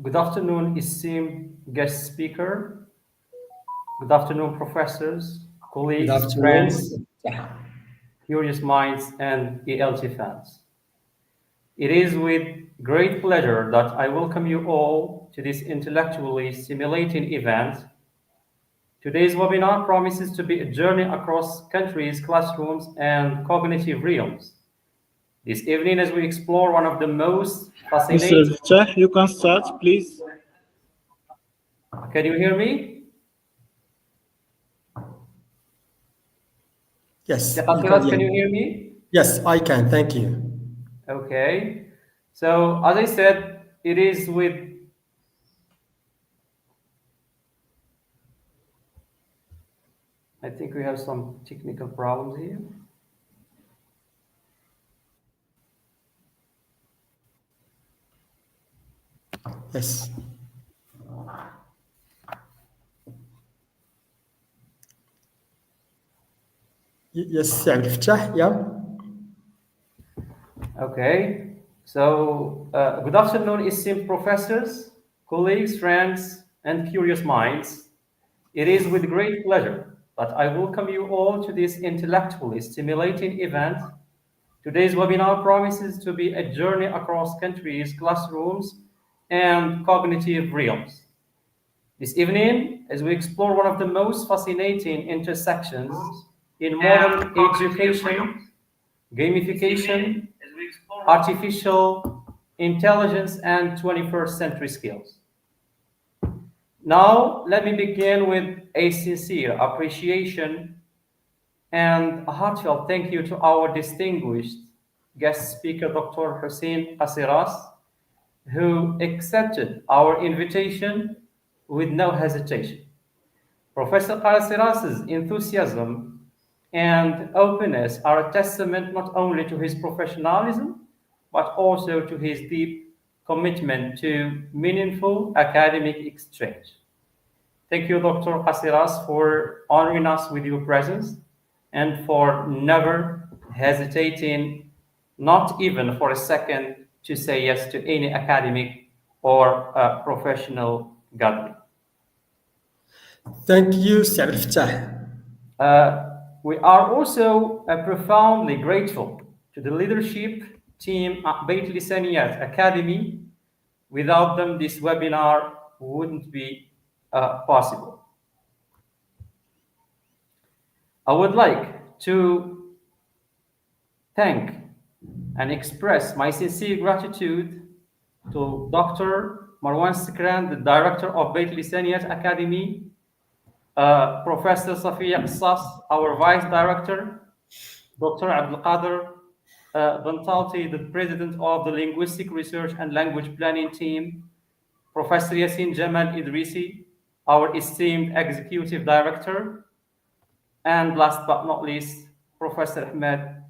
Good afternoon, esteemed guest speaker. Good afternoon, professors, Good colleagues, afternoon. friends, curious minds, and ELT fans. It is with great pleasure that I welcome you all to this intellectually stimulating event. Today's webinar promises to be a journey across countries, classrooms, and cognitive realms. This evening, as we explore one of the most Mr. fascinating... Ftah, you can start, please. Can you hear me? Yes, Qasseras, can you hear me? Yes, I can. Thank you. Okay. So, as I said, it is with... I think we have some technical problems here. Yes. Yes, عبد الفتاح. Yeah. Okay. So, good afternoon, esteemed professors, colleagues, friends, and curious minds. It is with great pleasure that I welcome you all to this intellectually stimulating event. Today's webinar promises to be a journey across countries, classrooms, and cognitive realms. This evening, as we explore one of the most fascinating intersections in modern education, gamification, artificial intelligence, and 21st century skills. Now, let me begin with a sincere appreciation and a heartfelt thank you to our distinguished guest speaker, Dr. Hussein Qasseras, who accepted our invitation with no hesitation. Professor Qasseras's enthusiasm and openness are a testament not only to his professionalism, but also to his deep commitment to meaningful academic exchange. Thank you, Dr. Qasseras, for honoring us with your presence and for never hesitating, not even for a second, to say yes to any academic or professional gathering. Thank you, عبد الفتاح. We are also profoundly grateful to the leadership team at Beit Lisaniyat Academy. Without them, this webinar wouldn't be possible. I would like to thank and express my sincere gratitude to Dr. Marwan Sikran, the director of Beit Lisaniyat Academy, Professor Safiya Qasas, our vice director, Dr. Abdul Qadir Bantalti, the president of the Linguistic Research and Language Planning team, Professor Yassin Jamal Idrisi, our esteemed executive director, and last but not least, Professor Ahmed.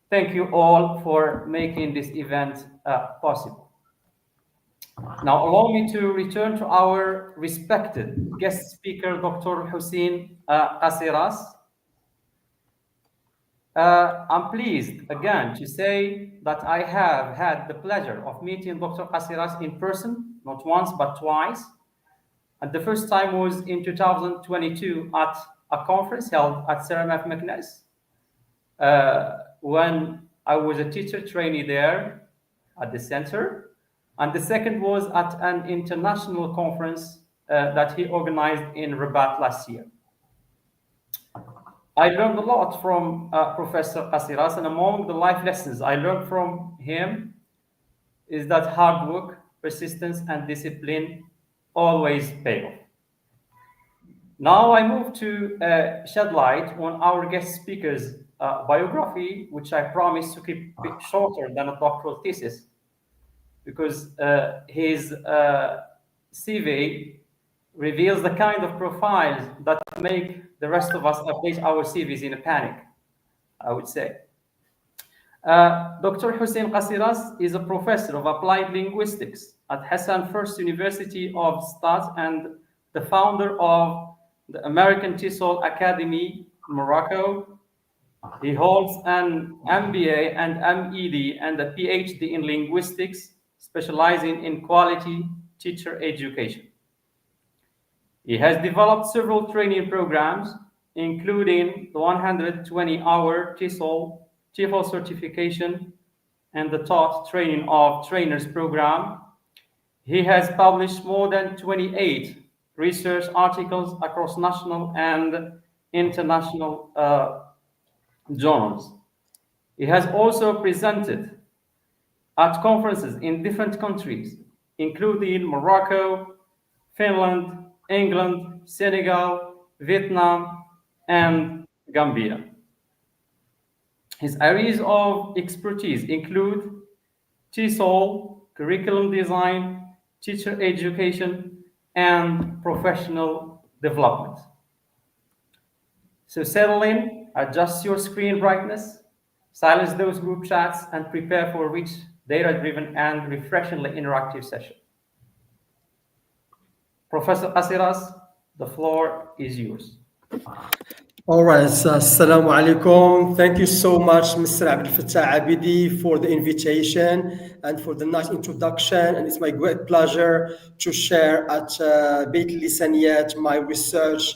Thank you all for making this event possible. Now, allow me to return to our respected guest speaker, Dr. Hussein Qasseras. I'm pleased again to say that I have had the pleasure of meeting Dr. Qasseras in person, not once but twice. And the first time was in 2022 at a conference held at Saramaf Meknes, when I was a teacher trainee there at the center. And the second was at an international conference that he organized in Rabat last year. I learned a lot from Professor Qasseras, and among the life lessons I learned from him is that hard work, persistence, and discipline always pay off. Now I move to shed light on our guest speaker's biography, which I promise to keep a bit shorter than a doctoral thesis, because his CV reveals the kind of profiles that make the rest of us update our CVs in a panic, I would say. Dr. Hussein Qasseras is a professor of applied linguistics at Hassan First University of Stat and the founder of the American TESOL Academy in Morocco. He holds an MBA and MED and a PhD in linguistics, specializing in quality teacher education. He has developed several training programs, including the 120-hour TESOL certification and the taught training of trainers program. He has published more than 28 research articles across national and international journals. He has also presented at conferences in different countries, including Morocco, Finland, England, Senegal, Vietnam, and Gambia. His areas of expertise include TESOL, curriculum design, teacher education, and professional development. So settle in, adjust your screen brightness, silence those group chats, and prepare for a rich, data-driven, and refreshingly interactive session. Professor Qasseras, the floor is yours. All right, assalamu alaikum. Thank you so much, Mr. Abdel Fattah Abidi, for the invitation and for the nice introduction. And it's my great pleasure to share at Beit Lisaniyat my research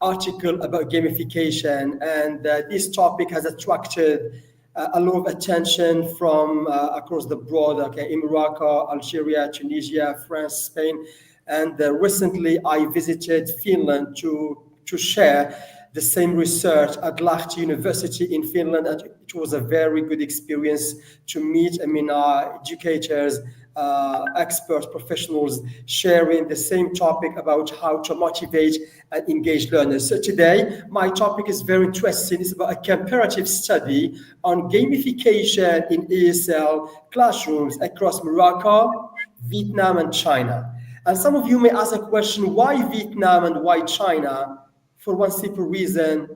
article about gamification. And this topic has attracted a lot of attention from across the board, okay, in Morocco, Algeria, Tunisia, France, Spain. And recently I visited Finland to share the same research at Lahti University in Finland. And it was a very good experience to meet, educators, experts, professionals sharing the same topic about how to motivate and engage learners. So today, my topic is very interesting. It's about a comparative study on gamification in ESL classrooms across Morocco, Vietnam, and China. And some of you may ask a question, why Vietnam and why China? For one simple reason,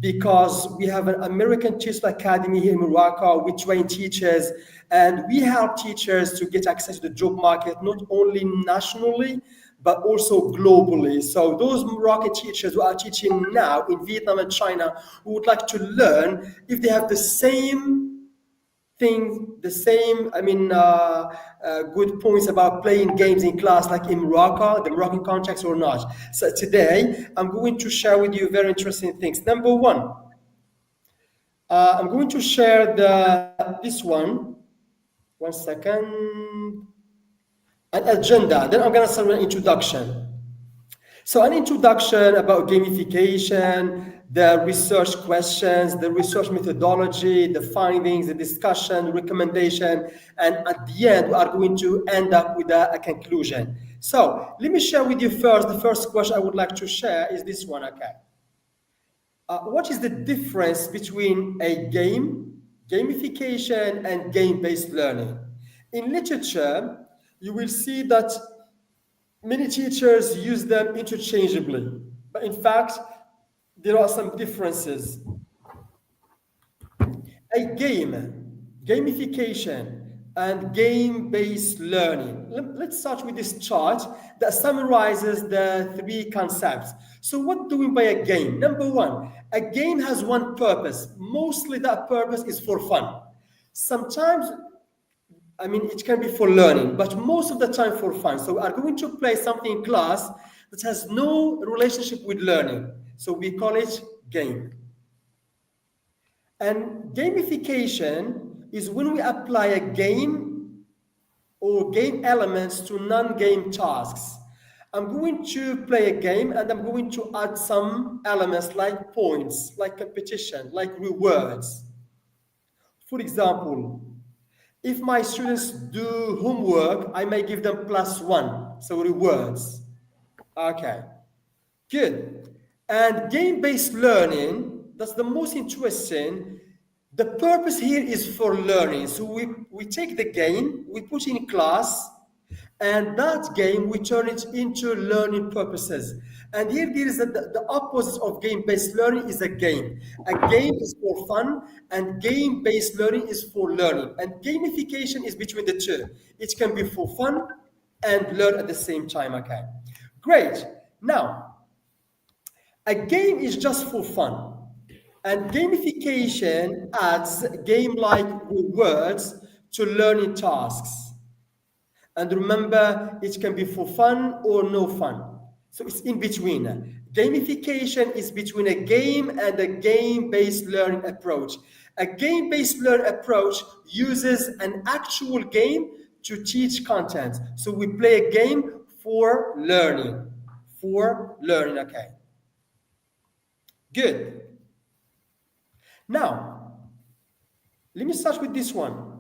because we have an American TESOL Academy here in Morocco. We train teachers and we help teachers to get access to the job market, not only nationally, but also globally. So those Moroccan teachers who are teaching now in Vietnam and China who would like to learn if they have the same thing, the same, good points about playing games in class like in Morocco, the Moroccan context or not. So today, I'm going to share with you very interesting things. Number one, I'm going to share this one. One second. An agenda. Then I'm going to start with an introduction. So an introduction about gamification, the research questions, the research methodology, the findings, the discussion, the recommendation, and at the end, we are going to end up with a conclusion. So let me share with you first, the first question I would like to share is this one, okay? What is the difference between a gamification, and game-based learning? In literature, you will see that many teachers use them interchangeably, but in fact, there are some differences. A gamification, and game-based learning. Let's start with this chart that summarizes the three concepts. So what do we mean by a game? Number one, a game has one purpose. Mostly that purpose is for fun. Sometimes it can be for learning, but most of the time for fun. So we are going to play something in class that has no relationship with learning. So we call it game. And gamification is when we apply a game or game elements to non-game tasks. I'm going to play a game and I'm going to add some elements like points, like competition, like rewards. For example, if my students do homework, I may give them +1, so rewards. Okay, good. And game-based learning, that's the most interesting. The purpose here is for learning. So we take the game, we put in class, and that game, we turn it into learning purposes. And here there is the opposite of game-based learning is a game. A game is for fun, and game-based learning is for learning. And gamification is between the two. It can be for fun and learn at the same time, okay? Great. Now, a game is just for fun. And gamification adds game-like rewards to learning tasks. And remember, it can be for fun or no fun. So it's in between. Gamification is between a game and a game-based learning approach. A game-based learning approach uses an actual game to teach content. So we play a game for learning. For learning, okay. Good. Now, let me start with this one.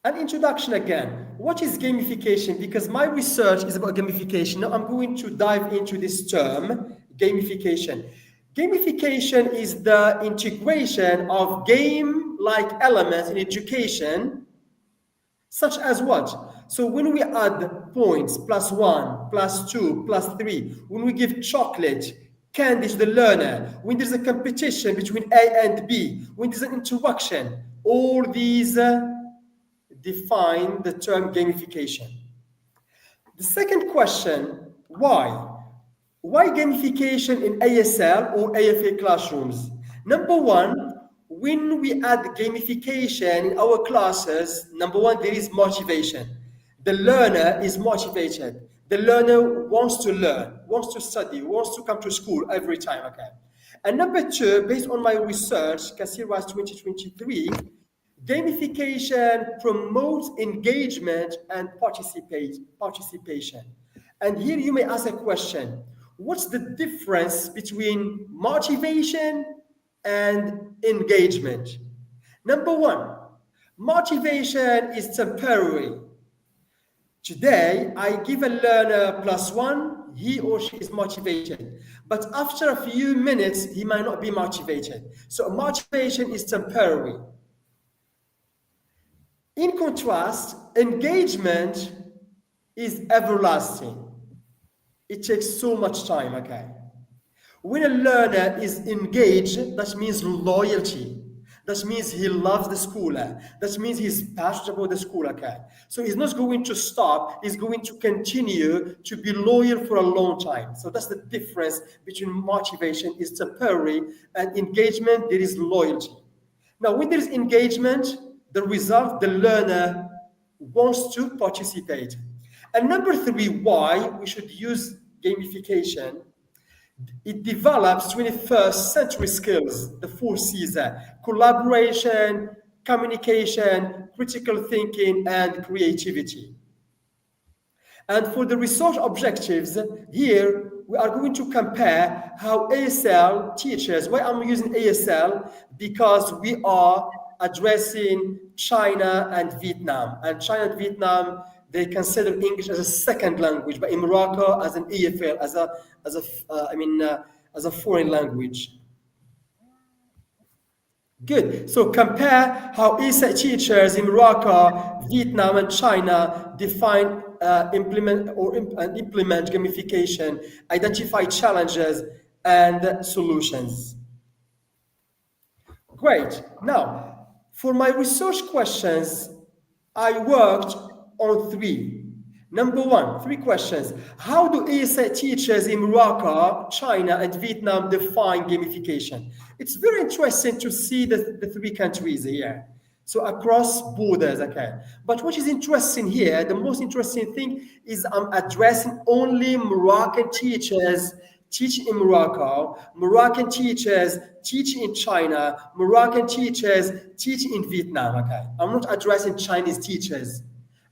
An introduction again. What is gamification? Because my research is about gamification. Now I'm going to dive into this term, gamification. Gamification is the integration of game-like elements in education, such as what? So when we add points, +1, +2, +3, when we give chocolate, candy to the learner, when there's a competition between A and B, when there's an interaction, all these define the term gamification. The second question, why? Why gamification in ESL or EFL classrooms? Number one, when we add gamification in our classes, number one, there is motivation. The learner is motivated. The learner wants to learn, wants to study, wants to come to school every time, okay? And number two, based on my research, Qasseras 2023, gamification promotes engagement and participation. And here you may ask a question, what's the difference between motivation and engagement? Number one, motivation is temporary. Today, I give a learner +1, he or she is motivated. But after a few minutes, he might not be motivated. So motivation is temporary. In contrast, engagement is everlasting. It takes so much time, okay? When a learner is engaged, that means loyalty. That means he loves the school. That means he's passionate about the school, okay? So he's not going to stop. He's going to continue to be loyal for a long time. So that's the difference between motivation is temporary and engagement, there is loyalty. Now, when there is engagement, the result, the learner wants to participate. And number three, why we should use gamification. It develops 21st century skills, the 4Cs, collaboration, communication, critical thinking, and creativity. And for the research objectives, here we are going to compare how ESL teachers, why I'm using ESL, because we are addressing China and Vietnam. And China and Vietnam, they consider English as a second language, but in Morocco as an EFL, as a foreign language. Good. So compare how ESL teachers in Morocco, Vietnam, and China define, implement gamification, identify challenges and solutions. Great. Now, for my research questions, I worked on three. Number one, three questions. How do ESL teachers in Morocco, China, and Vietnam define gamification? It's very interesting to see the three countries here. So across borders, okay. But what is interesting here, the most interesting thing is I'm addressing only Moroccan teachers teaching in Morocco, Moroccan teachers teaching in China, Moroccan teachers teaching in Vietnam, okay. I'm not addressing Chinese teachers.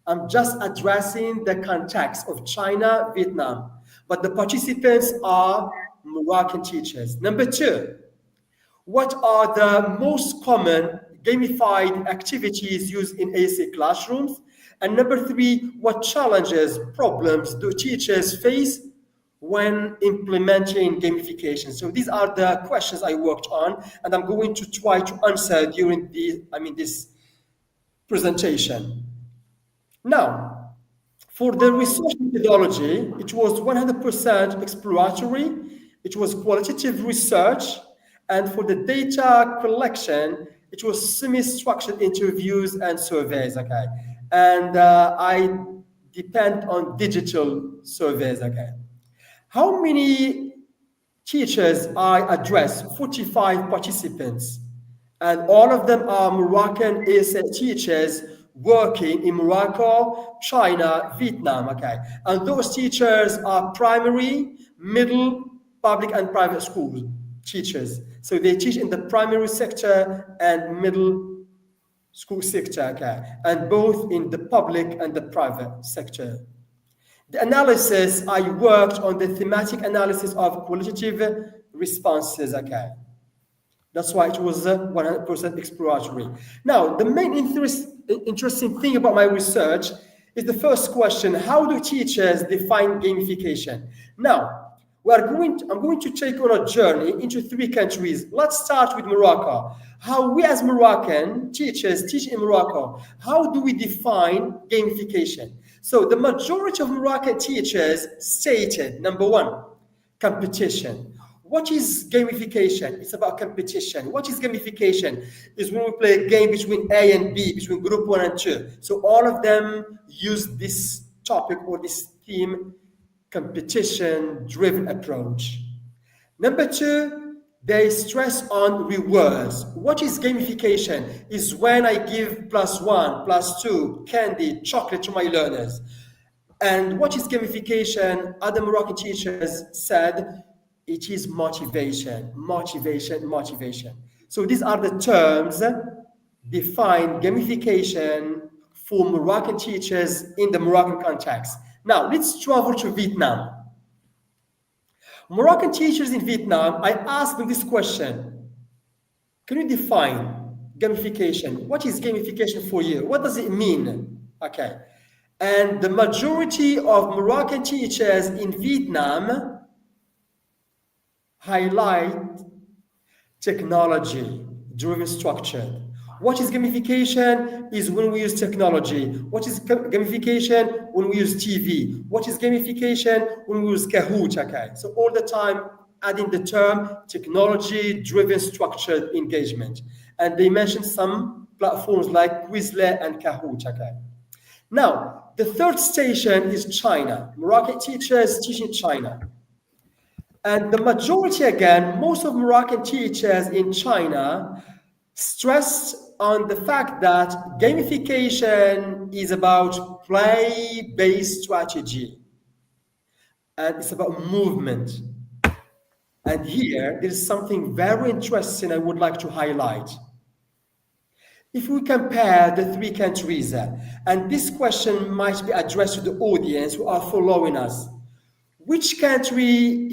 I'm just addressing the context of China, Vietnam. But the participants are Moroccan teachers. Number two, what are the most common gamified activities used in ESL classrooms? And number three, what challenges, problems do teachers face when implementing gamification? So these are the questions I worked on, and I'm going to try to answer during this presentation. Now, for the research methodology, it was 100% exploratory, it was qualitative research, and for the data collection, it was semi-structured interviews and surveys, okay? And I depend on digital surveys, okay? How many teachers I addressed? 45 participants. And all of them are Moroccan ESL teachers working in Morocco, China, Vietnam, okay? And those teachers are primary, middle, public and private school teachers. So they teach in the primary sector and middle school sector, okay? And both in the public and the private sector. The analysis, I worked on the thematic analysis of qualitative responses, okay? That's why it was 100% exploratory. Now, the main interesting thing about my research is the first question: how do teachers define gamification? Now, I'm going to take on a journey into 3 countries. Let's start with Morocco. How we as Moroccan teachers teach in Morocco, how do we define gamification? So the majority of Moroccan teachers stated, number 1, competition. What is gamification? It's about competition. What is gamification? Is when we play a game between A and B, between group 1 and 2. So all of them use this topic or this theme, competition-driven approach. Number 2, they stress on rewards. What is gamification? Is when I give +1, +2, candy, chocolate to my learners. And what is gamification? Other Moroccan teachers said it is motivation, motivation, motivation. So these are the terms define gamification for Moroccan teachers in the Moroccan context. Now, let's travel to Vietnam. Moroccan teachers in Vietnam, I asked them this question: can you define gamification? What is gamification for you? What does it mean? Okay. And the majority of Moroccan teachers in Vietnam highlight technology-driven structure. What is gamification? Is when we use technology. What is gamification? When we use TV. What is gamification? When we use Kahoot, okay? So all the time adding the term technology-driven structured engagement. And they mentioned some platforms like Quizlet and Kahoot, okay? Now, the third station is China. Moroccan teachers teach in China. And the majority, again, most of Moroccan teachers in China stressed on the fact that gamification is about play-based strategy. And it's about movement. And here, there is something very interesting I would like to highlight. If we compare the 3 countries, and this question might be addressed to the audience who are following us, which country,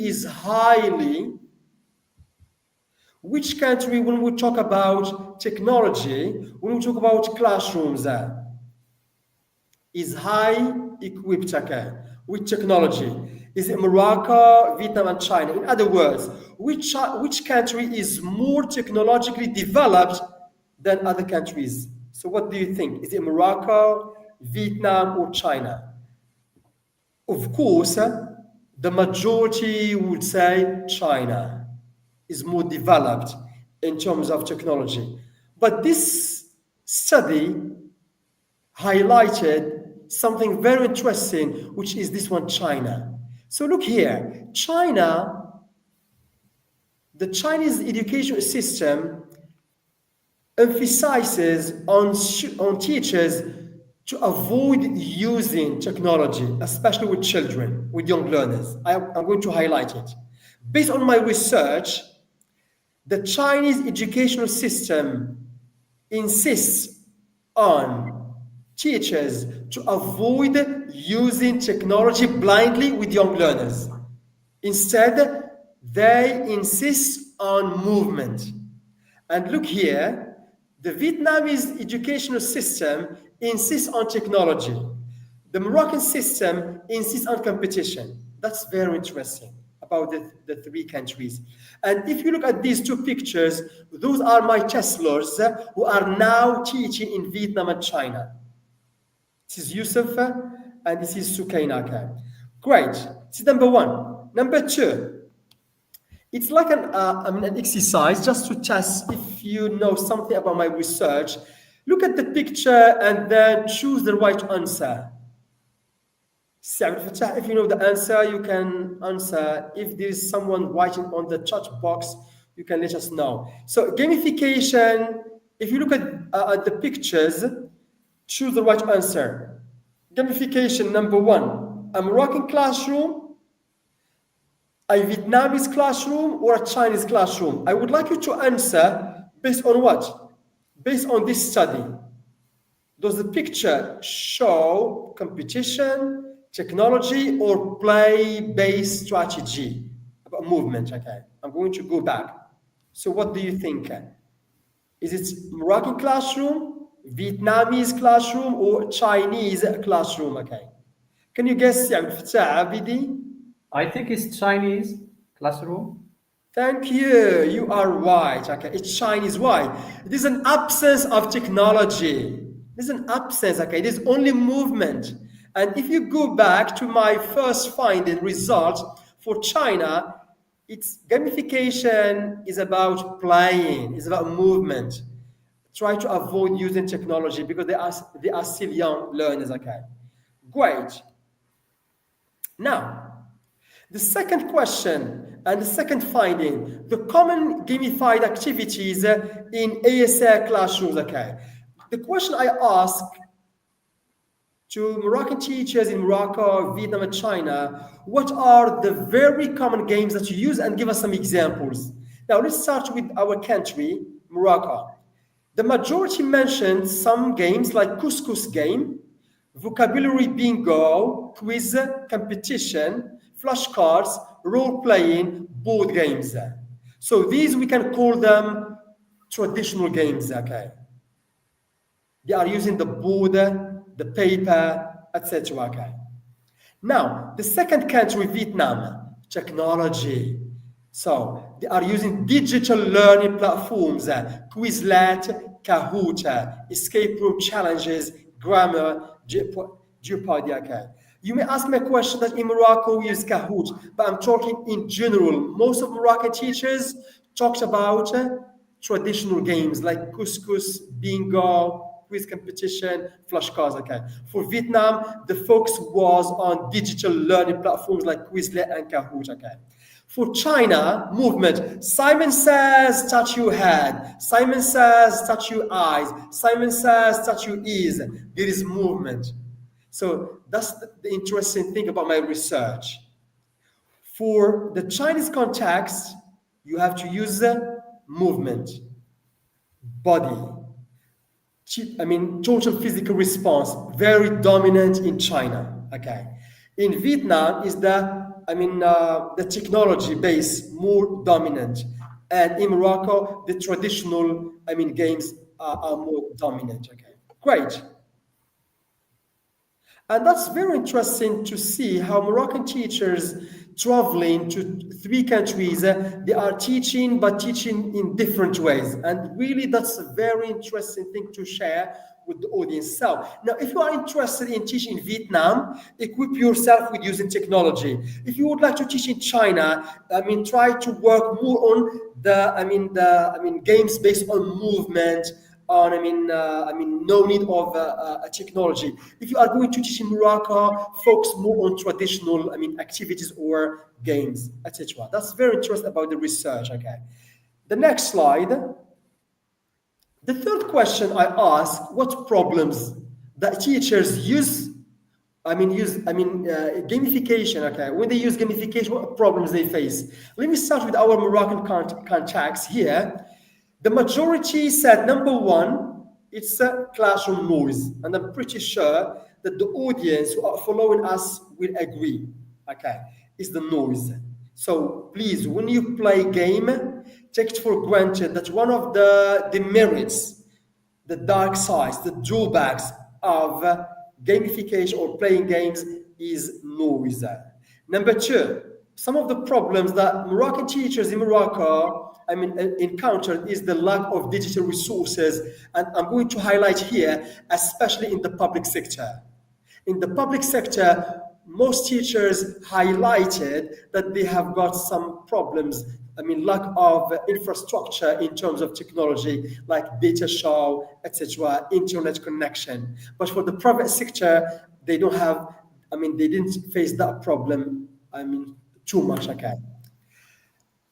when we talk about technology, when we talk about classrooms, is high equipped with technology? Is it Morocco, Vietnam, and China? In other words, which country is more technologically developed than other countries? So what do you think? Is it Morocco, Vietnam, or China? Of course, the majority would say China is more developed in terms of technology. But this study highlighted something very interesting, which is this one, China. So look here, China, the Chinese education system emphasizes on teachers to avoid using technology, especially with children, with young learners. I'm going to highlight it. Based on my research, the Chinese educational system insists on teachers to avoid using technology blindly with young learners. Instead, they insist on movement. And look here, the Vietnamese educational system insists on technology. The Moroccan system insists on competition. That's very interesting about the 3 countries. And if you look at these 2 pictures, those are my chancellors who are now teaching in Vietnam and China. This is Yusuf and this is Sukainaka. Great. This is number 1. Number 2, it's like an exercise just to test if you know something about my research. Look at the picture and then choose the right answer. If you know the answer, you can answer. If there is someone writing on the chat box, you can let us know. So gamification, if you look at the pictures, Choose the right answer. Gamification number one, a Moroccan classroom, a Vietnamese classroom, or a Chinese classroom? I would like you to answer based on what? Based on this study. Does the picture show competition, technology, or play-based strategy about movement? Okay, I'm going to go back. So what do you think? Is it Moroccan classroom, Vietnamese classroom, or Chinese classroom? Okay. Can you guess يا عبد الفتاح عابدي? I think it's Chinese classroom. Thank you. You are right. Okay, it's Chinese. Why? It is an absence of technology. It is an absence. Okay, it is only movement. And if you go back to my first finding result for China, its gamification is about playing. It's about movement. Try to avoid using technology because they are still young learners. Okay, great. Now, the second question and the second finding, the common gamified activities in ESL classrooms. Okay, the question I ask to Moroccan teachers in Morocco, Vietnam, and China, what are the very common games that you use, and give us some examples. Now, let's start with our country, Morocco. The majority mentioned some games like couscous game, vocabulary bingo, quiz, competition, flashcards, role-playing, board games. So these we can call them traditional games, okay? They are using the board, the paper, etc. Okay. Now, the second country, Vietnam, technology. So they are using digital learning platforms, Quizlet, Kahoot, escape room challenges, grammar, Jeopardy. Okay. You may ask me a question that in Morocco we use Kahoot, but I'm talking in general. Most of Moroccan teachers talked about traditional games like couscous, bingo, quiz competition, flashcards. Okay. For Vietnam, the focus was on digital learning platforms like Quizlet and Kahoot. Okay. For China, movement. Simon says, touch your head. Simon says, touch your eyes. Simon says, touch your ears. There is movement. So that's the interesting thing about my research. For the Chinese context, you have to use movement, body. Total physical response, very dominant in China. Okay. In Vietnam is the technology base more dominant, and in Morocco the traditional games are more dominant. Okay, great. And that's very interesting to see how Moroccan teachers traveling to three countries, they are teaching, but teaching in different ways. And really, that's a very interesting thing to share with the audience. So now, if you are interested in teaching in Vietnam, equip yourself with using technology. If you would like to teach in China, try to work more on the games based on movement, on no need of a technology. If you are going to teach in Morocco, focus more on traditional activities or games, etc. That's very interesting about the research. Okay, the next slide. The third question I ask: what problems that teachers use? Gamification. Okay, when they use gamification, what problems they face? Let me start with our Moroccan contacts here. The majority said number one, it's a classroom noise. And I'm pretty sure that the audience who are following us will agree. Okay, it's the noise. So please, when you play game, take it for granted that one of the demerits, the dark sides, the drawbacks of gamification or playing games is noise. Number two, some of the problems that Moroccan teachers in Morocco encountered is the lack of digital resources, and I'm going to highlight here, especially in the public sector. In the public sector, most teachers highlighted that they have got some problems. Lack of infrastructure in terms of technology, like data show, etc., internet connection. But for the private sector, they don't have, they didn't face that problem, too much. Okay.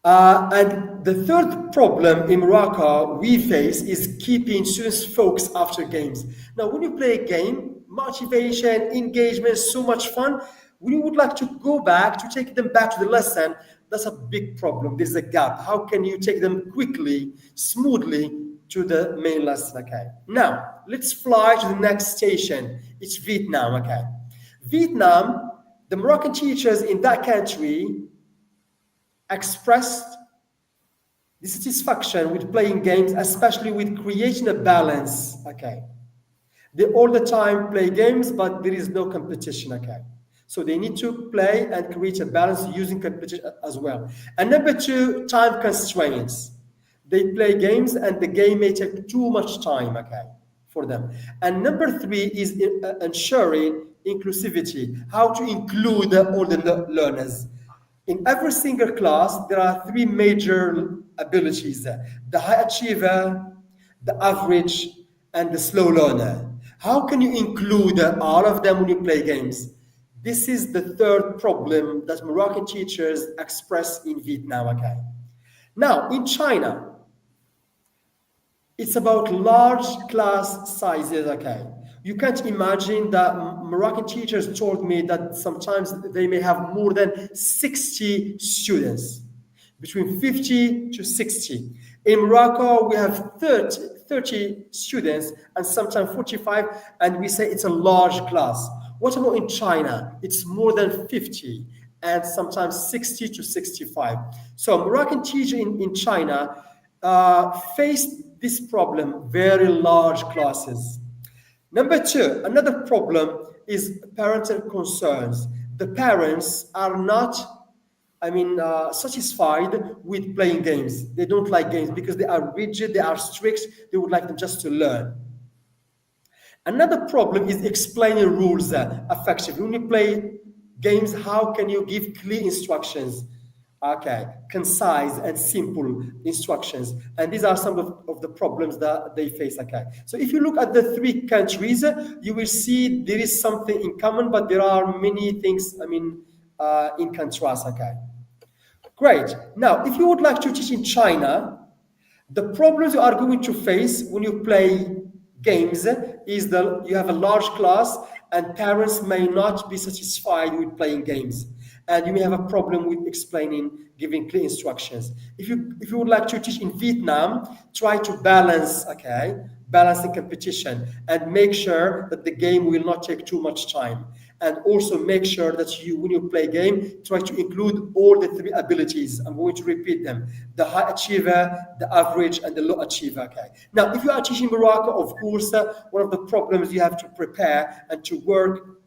And the third problem in Morocco we face is keeping students focused after games. Now, when you play a game, motivation, engagement, so much fun. When you would like to go back to take them back to the lesson, that's a big problem. There's a gap. How can you take them quickly, smoothly to the main lesson? Okay. Now, let's fly to the next station. It's Vietnam. Okay. Vietnam, the Moroccan teachers in that country expressed dissatisfaction with playing games, especially with creating a balance. Okay. They all the time play games, but there is no competition. Okay. So they need to play and create a balance using competition as well. And number two, time constraints. They play games and the game may take too much time, okay, for them. And number three is ensuring inclusivity, how to include all the learners. In every single class, there are three major abilities: the high achiever, the average, and the slow learner. How can you include all of them when you play games? This is the third problem that Moroccan teachers express in Vietnam. Okay. Now, in China, it's about large class sizes. Okay. You can't imagine that Moroccan teachers told me that sometimes they may have more than 60 students, between 50 to 60. In Morocco, we have 30 students and sometimes 45, and we say it's a large class. What about in China? It's more than 50 and sometimes 60 to 65. So Moroccan teachers in China face this problem, very large classes. Number two, another problem is parental concerns. The parents are not, satisfied with playing games. They don't like games because they are rigid, they are strict, they would like them just to learn. Another problem is explaining rules effectively. When you play games, how can you give clear instructions? Okay, concise and simple instructions. And these are some of the problems that they face. Okay, so if you look at the three countries, you will see there is something in common, but there are many things, in contrast. Okay, great. Now, if you would like to teach in China, the problems you are going to face when you play games is that you have a large class and parents may not be satisfied with playing games. And you may have a problem with explaining, giving clear instructions. If you would like to teach in Vietnam, try to balance, balance the competition and make sure that the game will not take too much time. And also make sure that when you play game, try to include all the three abilities. I'm going to repeat them: the high achiever, the average, and the low achiever. Okay. Now, if you are teaching Morocco, of course, one of the problems you have to prepare and to work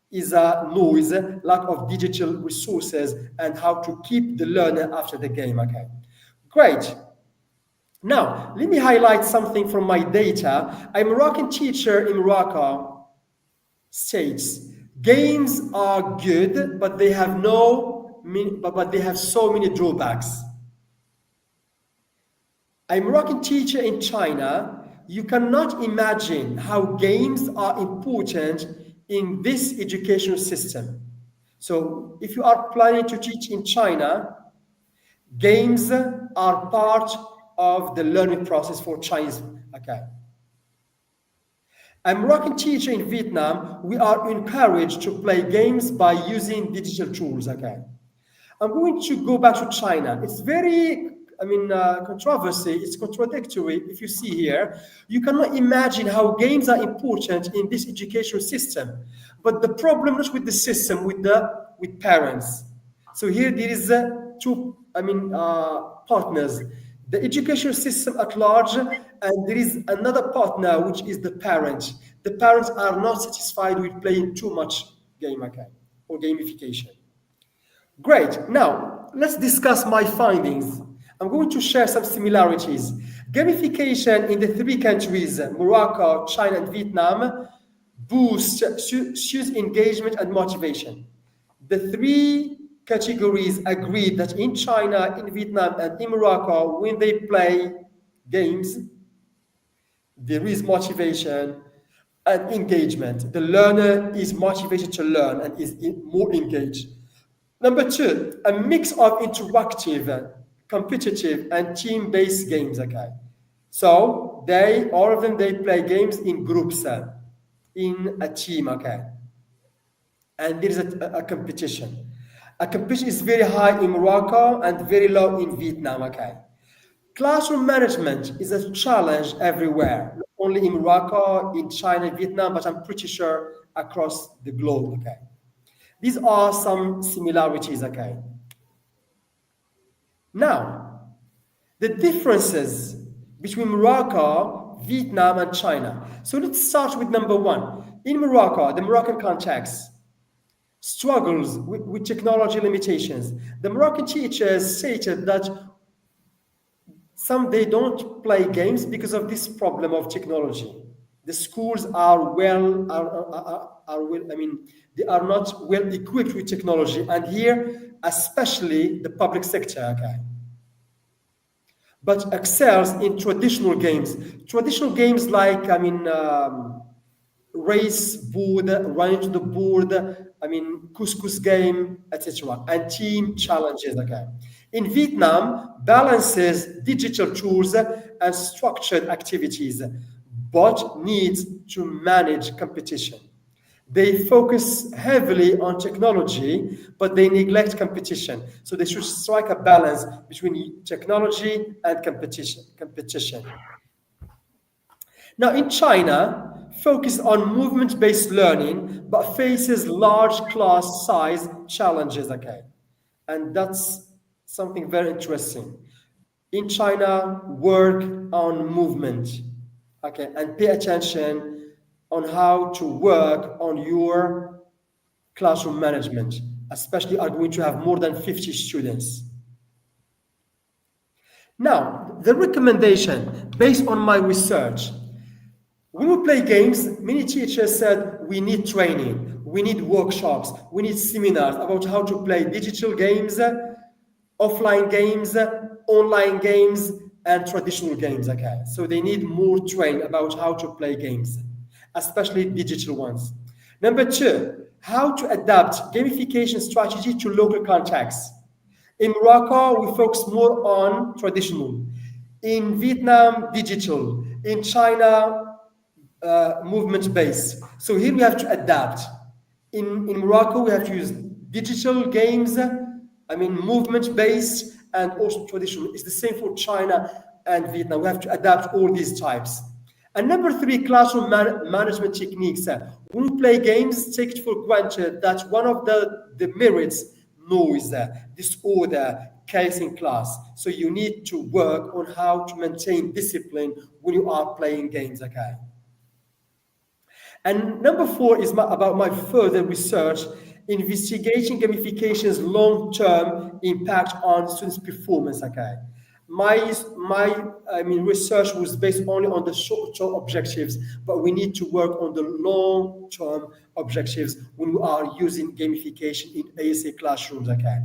is noise, lack of digital resources, and how to keep the learner after the game. Okay, great. Now, let me highlight something from my data. A Moroccan teacher in Morocco states games are good, but they have so many drawbacks. A Moroccan teacher in China, you cannot imagine how games are important in this educational system. So if you are planning to teach in China, games are part of the learning process for Chinese. Okay. A Moroccan teacher in Vietnam, we are encouraged to play games by using digital tools. Okay. I'm going to go back to China. It's very, controversy. It's contradictory. If you see here, you cannot imagine how games are important in this educational system. But the problem is with the system, with parents. So here there is two, partners. The educational system at large, and there is another partner, which is the parent. The parents are not satisfied with playing too much game, or gamification. Great. Now, let's discuss my findings. I'm going to share some similarities. Gamification in the three countries, Morocco, China, and Vietnam, boosts student engagement and motivation. The three categories agreed that in China, in Vietnam, and in Morocco, when they play games, there is motivation and engagement. The learner is motivated to learn and is more engaged. Number two, a mix of interactive, competitive, and team-based games. Okay, so all of them, they play games in groups, in a team. Okay, and there is a competition. A competition is very high in Morocco and very low in Vietnam. Okay, classroom management is a challenge everywhere, not only in Morocco, in China, Vietnam, but I'm pretty sure across the globe. Okay, these are some similarities. Okay. Now, the differences between Morocco, Vietnam, and China. So let's start with number one. In Morocco, the Moroccan context struggles with technology limitations. The Moroccan teachers stated that they don't play games because of this problem of technology. The schools are they are not well equipped with technology, and here, especially the public sector. Okay, but excels in traditional games. Traditional games like, race board, run into the board, couscous game, etc. And team challenges. Okay. In Vietnam, balances digital tools and structured activities, but needs to manage competition. They focus heavily on technology, but they neglect competition. So they should strike a balance between technology and competition. Now, in China, focus on movement-based learning, but faces large class size challenges. Okay, and that's something very interesting. In China, work on movement. Okay, and pay attention on how to work on your classroom management, especially are going to have more than 50 students. Now, the recommendation based on my research, when we play games, many teachers said we need training, we need workshops, we need seminars about how to play digital games, offline games, online games, and traditional games. Okay, so they need more training about how to play games, especially digital ones. Number two, how to adapt gamification strategy to local contexts. In Morocco, we focus more on traditional. In Vietnam, digital. In China, movement-based. So here we have to adapt. In Morocco, we have to use digital games, movement-based, and also traditional. It's the same for China and Vietnam. We have to adapt all these types. And number three, classroom management techniques. When we play games, take it for granted that one of the merits, noise, disorder, chaos in class. So you need to work on how to maintain discipline when you are playing games. Okay. And number four is about my further research, investigating gamification's long-term impact on students' performance. Okay. My research was based only on the short-term objectives, but we need to work on the long-term objectives when we are using gamification in ASA classrooms. Okay.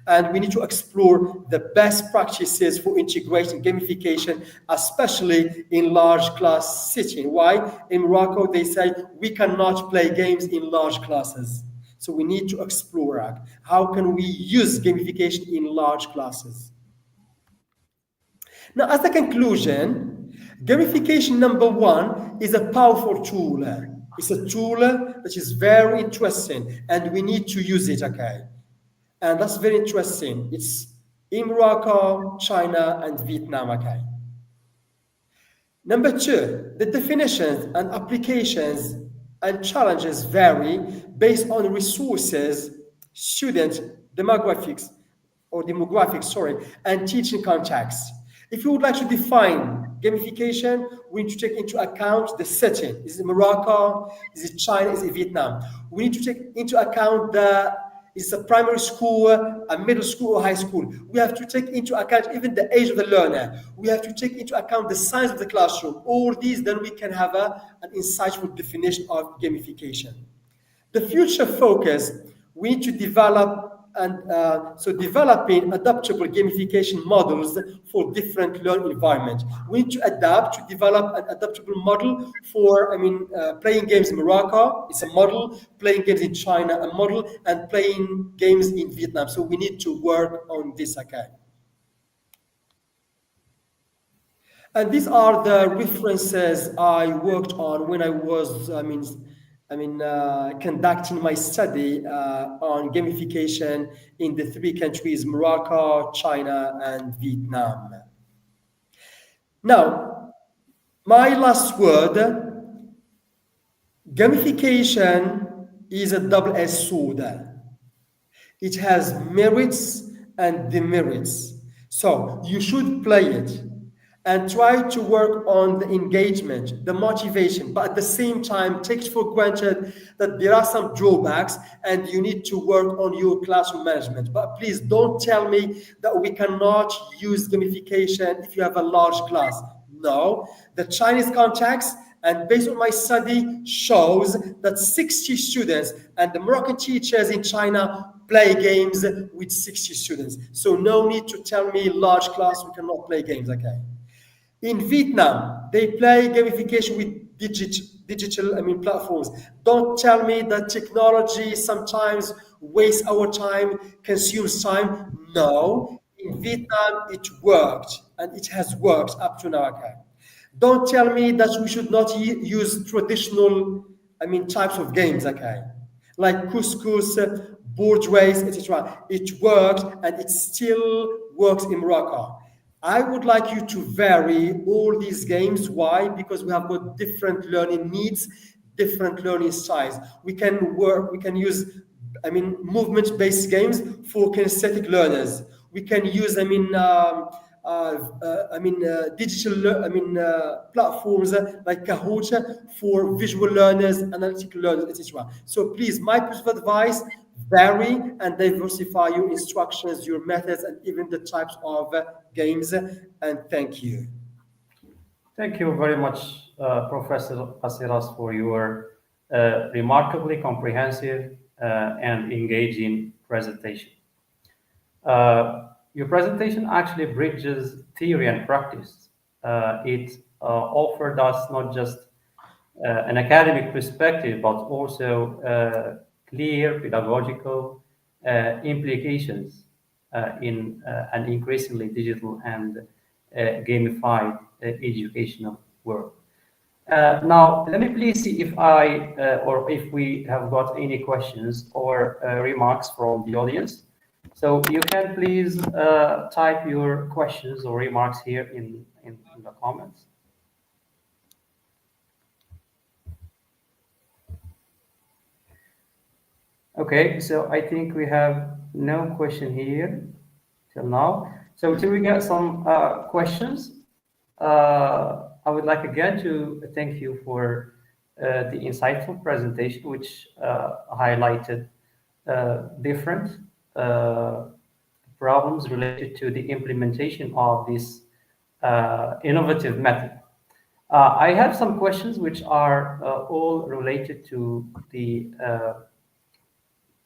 And we need to explore the best practices for integrating gamification, especially in large class setting. Why? In Morocco, they say we cannot play games in large classes. So we need to explore how can we use gamification in large classes. Now, as a conclusion, gamification number one is a powerful tool. It's a tool that is very interesting, and we need to use it. Okay. And that's very interesting. It's in Morocco, China, and Vietnam. Okay. Number two, the definitions and applications and challenges vary based on resources, student demographics, and teaching context. If you would like to define gamification, we need to take into account the setting. Is it Morocco? Is it China? Is it Vietnam? We need to take into account is a primary school, a middle school, or high school. We have to take into account even the age of the learner. We have to take into account the size of the classroom. All these, then we can have an insightful definition of gamification. The future focus, we need to develop and so developing adaptable gamification models for different learning environments. We need to adapt to develop an adaptable model for, playing games in Morocco, it's a model, playing games in China, a model, and playing games in Vietnam. So we need to work on this again. And these are the references I worked on when I was, conducting my study on gamification in the three countries, Morocco, China, and Vietnam. Now, my last word, gamification is a double-edged sword. It has merits and demerits. So you should play it and try to work on the engagement, the motivation, but at the same time, take it for granted that there are some drawbacks and you need to work on your classroom management. But please don't tell me that we cannot use gamification if you have a large class. No, the Chinese context and based on my study shows that 60 students and the Moroccan teachers in China play games with 60 students. So no need to tell me large class we cannot play games, okay? In Vietnam, they play gamification with digital platforms. Don't tell me that technology sometimes wastes our time, consumes time. No, in Vietnam it worked and it has worked up to now, okay? Don't tell me that we should not use traditional, types of games, okay? Like couscous, board race, etc. It worked and it still works in Morocco. I would like you to vary all these games. Why? Because we have got different learning needs, different learning styles. We can use, movement-based games for kinesthetic learners. We can use, digital, platforms like Kahoot for visual learners, analytical learners, etc. So please, my piece of advice: vary and diversify your instructions, your methods, and even the types of games. And thank you. Thank you very much, Professor Qasseras, for your remarkably comprehensive and engaging presentation. Your presentation actually bridges theory and practice. It offered us not just an academic perspective, but also clear pedagogical implications in an increasingly digital and gamified educational world. Now, let me please see if or if we have got any questions or remarks from the audience. So you can please type your questions or remarks here in the comments. Okay, so I think we have no question here till now. So till we get some questions, I would like again to thank you for the insightful presentation, which highlighted different problems related to the implementation of this innovative method. I have some questions which are all related to the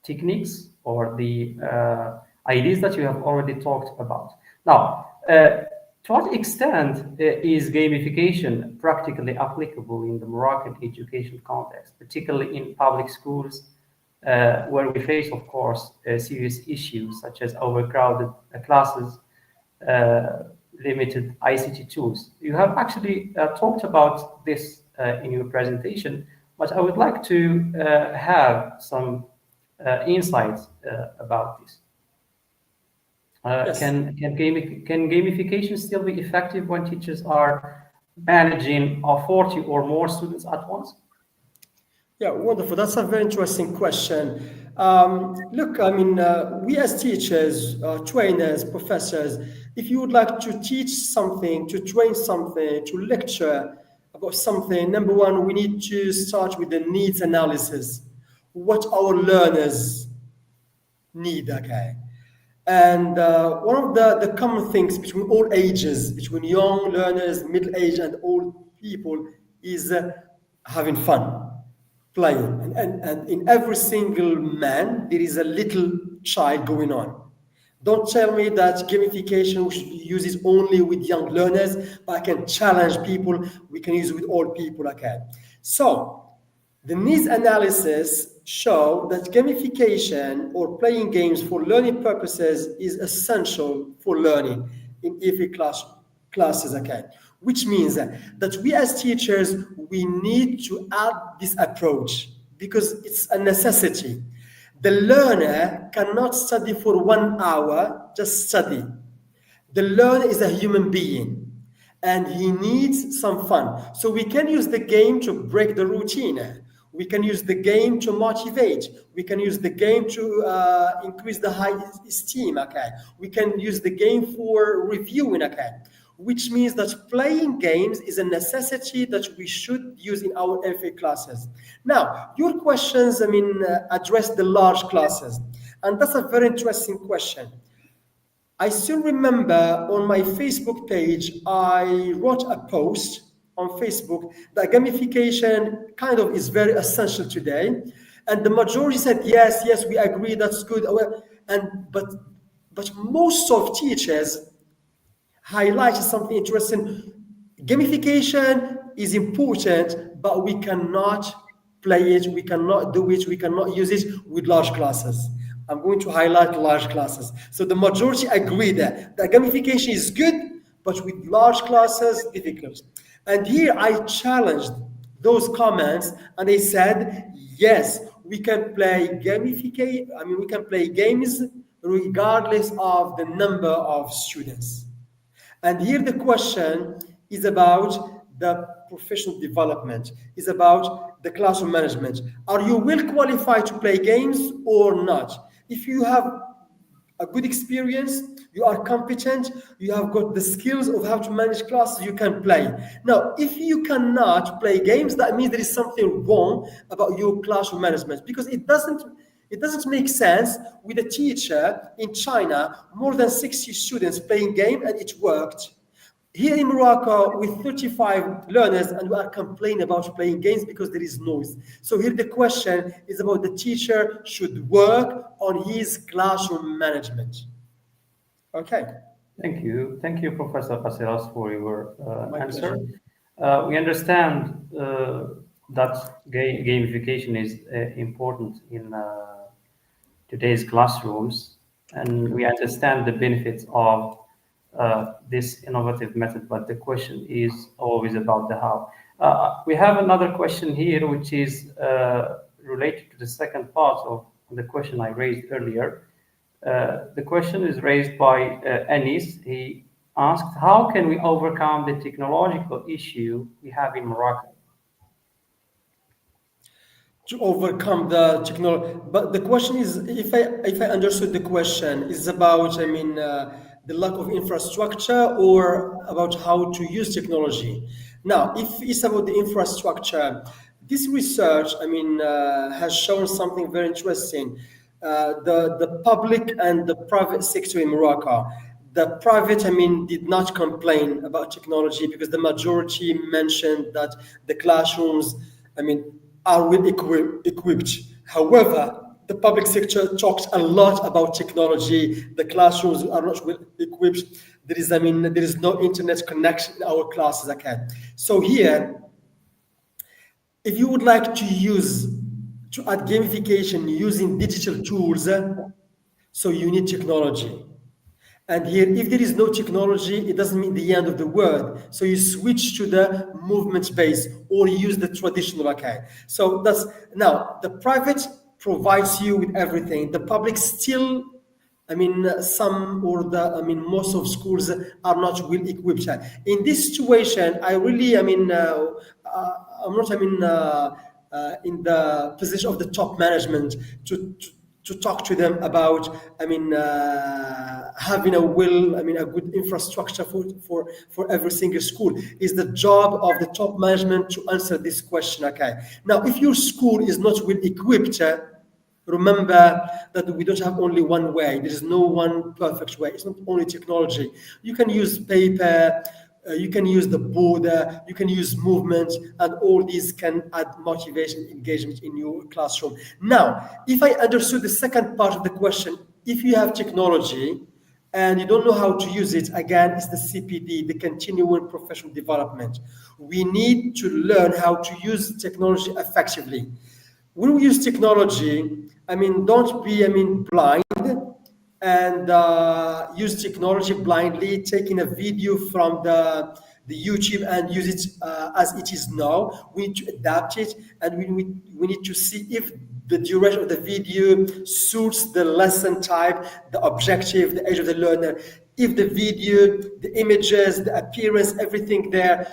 techniques or the ideas that you have already talked about. Now, to what extent is gamification practically applicable in the Moroccan education context, particularly in public schools, where we face, of course, serious issues such as overcrowded classes, limited ICT tools? You have actually talked about this in your presentation, but I would like to have some insights about this. Yes. Can gamification still be effective when teachers are managing 40 or more students at once? Yeah, wonderful. That's a very interesting question. Look, we as teachers, trainers, professors, if you would like to teach something, to train something, to lecture about something, number one, we need to start with the needs analysis. What our learners need, okay? And one of the common things between all ages, between young learners, middle-aged, and old people, is having fun, playing. And in every single man, there is a little child going on. Don't tell me that gamification should be used only with young learners, but I can challenge people. We can use it with all people. Okay. So the needs analysis show that gamification or playing games for learning purposes is essential for learning in every classes. Okay, which means that we as teachers we need to add this approach because it's a necessity. The learner cannot study for 1 hour, just study. The learner is a human being and he needs some fun. So we can use the game to break the routine. We can use the game to motivate. We can use the game to increase the high esteem. Okay. We can use the game for reviewing. Okay. Which means that playing games is a necessity that we should use in our FA classes. Now, your questions, address the large classes. And that's a very interesting question. I still remember on my Facebook page, I wrote a post on Facebook that gamification kind of is very essential today. And the majority said, yes, we agree, that's good. But most of teachers highlighted something interesting. Gamification is important, but we cannot play it, we cannot do it, we cannot use it with large classes. I'm going to highlight large classes. So the majority agree that gamification is good, but with large classes, difficult. And here I challenged those comments and they said, yes, we can play gamification, we can play games regardless of the number of students. And here the question is about the professional development, is about the classroom management. Are you well qualified to play games or not? If you have a good experience, you are competent, you have got the skills of how to manage classes, you can play. Now, if you cannot play games, that means there is something wrong about your classroom management because it doesn't make sense with a teacher in China, more than 60 students playing game and it worked. Here in Morocco, with 35 learners, and we are complaining about playing games because there is noise. So here the question is about the teacher should work on his classroom management. Okay. Thank you, Professor Qasseras, for your answer. Pleasure. We understand that gamification is important in today's classrooms, and we understand the benefits of this innovative method, but the question is always about the how. We have another question here, which is related to the second part of the question I raised earlier. The question is raised by Anis. He asked, how can we overcome the technological issue we have in Morocco? To overcome the technology, but the question is, if I understood the question, is about the lack of infrastructure or about how to use technology. Now, if it's about the infrastructure, this research has shown something very interesting. The public and the private sector in Morocco. The private, did not complain about technology because the majority mentioned that the classrooms, are well equipped. However, the public sector talks a lot about technology. The classrooms are not well equipped. There is no internet connection in our classes. Okay. So here, if you would like to add gamification using digital tools, so you need technology. And here, if there is no technology, it doesn't mean the end of the world. So you switch to the movement-based or use the traditional. Okay. So that's now the private provides you with everything. The public still, most of schools are not well equipped. In this situation, I really, I'm not, in the position of the top management to talk to them about, having a good infrastructure for every single school. Is the job of the top management to answer this question. Okay. Now, if your school is not well equipped, remember that we don't have only one way. There is no one perfect way. It's not only technology. You can use paper, you can use the border, you can use movement, and all these can add motivation, engagement in your classroom. Now, if I understood the second part of the question, if you have technology and you don't know how to use it, again, it's the CPD, the continuing professional development. We need to learn how to use technology effectively. When we use technology, don't be, blind and use technology blindly, taking a video from the YouTube and use it as it is now. We need to adapt it, and we need to see if the duration of the video suits the lesson type, the objective, the age of the learner. If the video, the images, the appearance, everything there,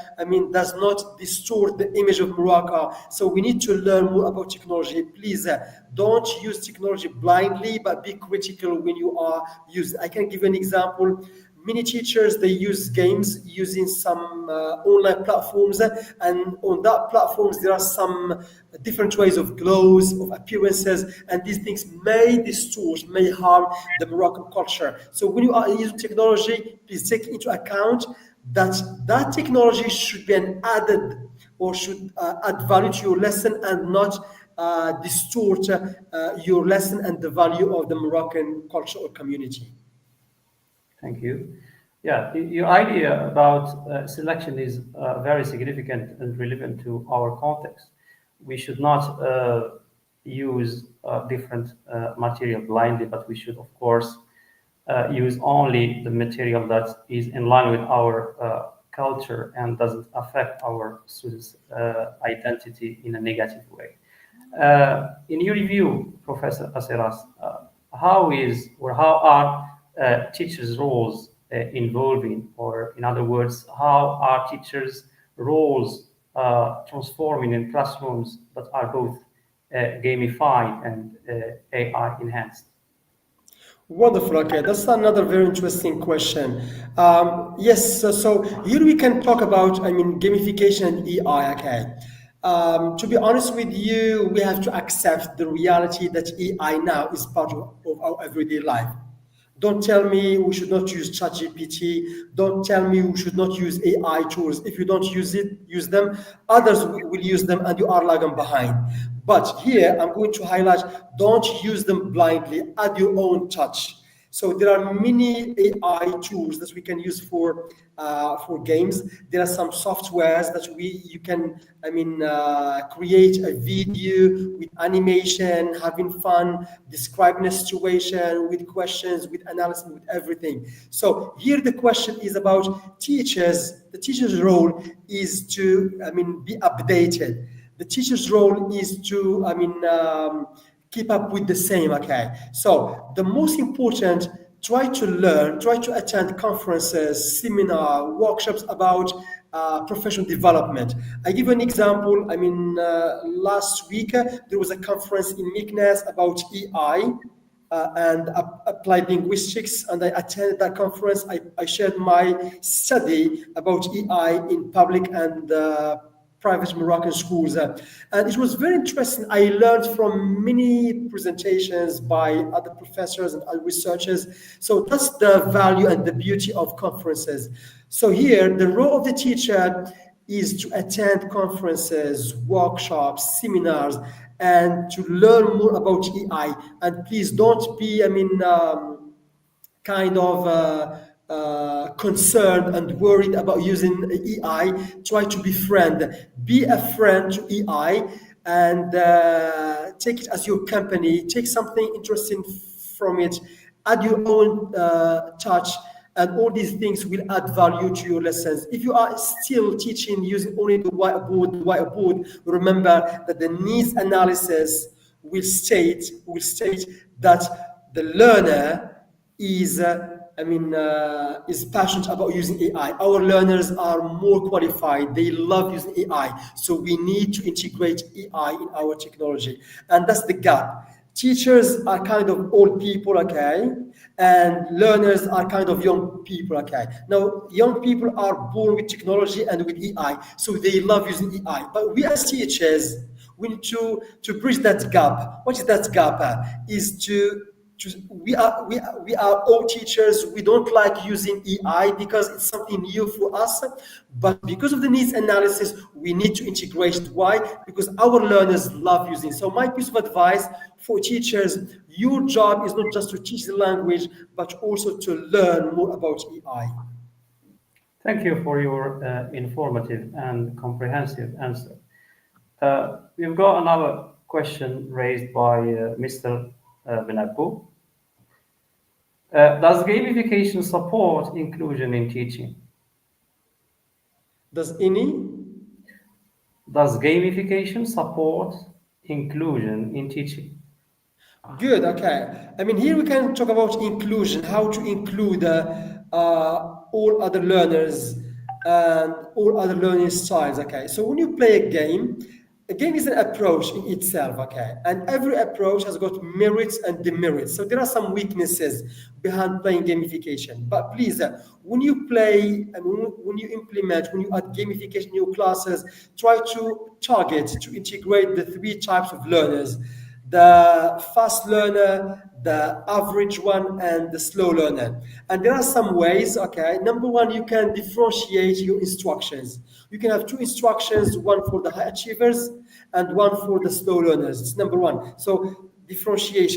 does not distort the image of Morocco. So we need to learn more about technology. Please don't use technology blindly, but be critical when you are using. I can give you an example. Many teachers, they use games using some online platforms, and on that platforms there are some different ways of clothes, of appearances, and these things may distort, may harm the Moroccan culture. So when you are using technology, please take into account that that technology should be an added or should add value to your lesson and not distort your lesson and the value of the Moroccan culture or community. Thank you. Yeah, your idea about selection is very significant and relevant to our context. We should not use different material blindly, but we should, of course, use only the material that is in line with our culture and doesn't affect our students' identity in a negative way. In your review, Professor Qasseras, how are teachers' roles evolving, or in other words, how are teachers' roles transforming in classrooms that are both gamified and AI enhanced? Wonderful. Okay, that's another very interesting question. Yes, so here we can talk about, gamification and EI. Okay. To be honest with you, we have to accept the reality that EI now is part of our everyday life. Don't tell me we should not use ChatGPT. Don't tell me we should not use AI tools. If you don't use them, others will use them and you are lagging behind. But here I'm going to highlight, don't use them blindly, add your own touch. So there are many AI tools that we can use for games. There are some softwares that you can create a video with animation, having fun, describing a situation with questions, with analysis, with everything. So here the question is about teachers. The teacher's role is to be updated. The teacher's role is to keep up with the same. Okay, so the most important, try to attend conferences, seminar, workshops about professional development. I give an example. Last week there was a conference in Meknes about EI and applied linguistics, and I attended that conference. I shared my study about EI in public and private Moroccan schools. And it was very interesting. I learned from many presentations by other professors and other researchers. So that's the value and the beauty of conferences. So here, the role of the teacher is to attend conferences, workshops, seminars, and to learn more about EI. And please don't be, concerned and worried about using EI. Try to be a friend to EI, and take it as your company. Take something interesting from it, add your own touch, and all these things will add value to your lessons. If you are still teaching using only the whiteboard, remember that the needs analysis will state that the learner is passionate about using AI. Our learners are more qualified. They love using AI. So we need to integrate AI in our technology. And that's the gap. Teachers are kind of old people, okay? And learners are kind of young people, okay? Now, young people are born with technology and with AI. So they love using AI. But we as teachers, we need to bridge that gap. What is that gap? Is to we are all teachers. We don't like using EI because it's something new for us. But because of the needs analysis, we need to integrate it. Why? Because our learners love using it. So my piece of advice for teachers: your job is not just to teach the language, but also to learn more about EI. Thank you for your informative and comprehensive answer. We've got another question raised by Mr. Benaku. Does gamification support inclusion in teaching? Does any? Does gamification support inclusion in teaching? Good, okay. I mean, here we can talk about inclusion, how to include all other learners and all other learning styles, okay? So when you play a game is an approach in itself, okay? And every approach has got merits and demerits. So there are some weaknesses behind playing gamification. But please, when you play and when you implement, when you add gamification in your classes, try to target, to integrate the three types of learners: the fast learner, the average one, and the slow learner. And there are some ways, okay? Number one, you can differentiate your instructions. You can have two instructions, one for the high achievers and one for the slow learners. It's number one. So differentiate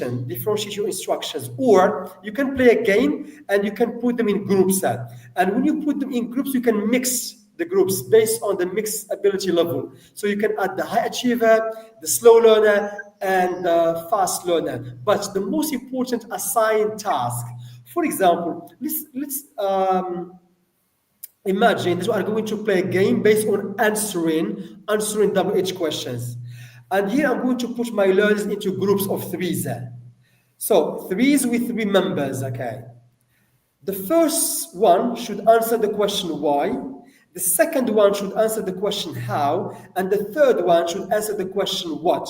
your instructions. Or you can play a game and you can put them in groups. And when you put them in groups, you can mix the groups based on the mixed ability level. So you can add the high achiever, the slow learner, and the fast learner. But the most important assigned task, for example, let's imagine that we are going to play a game based on answering WH questions. And here I'm going to put my learners into groups of threes. So threes with three members, okay? The first one should answer the question why, the second one should answer the question how, and the third one should answer the question what.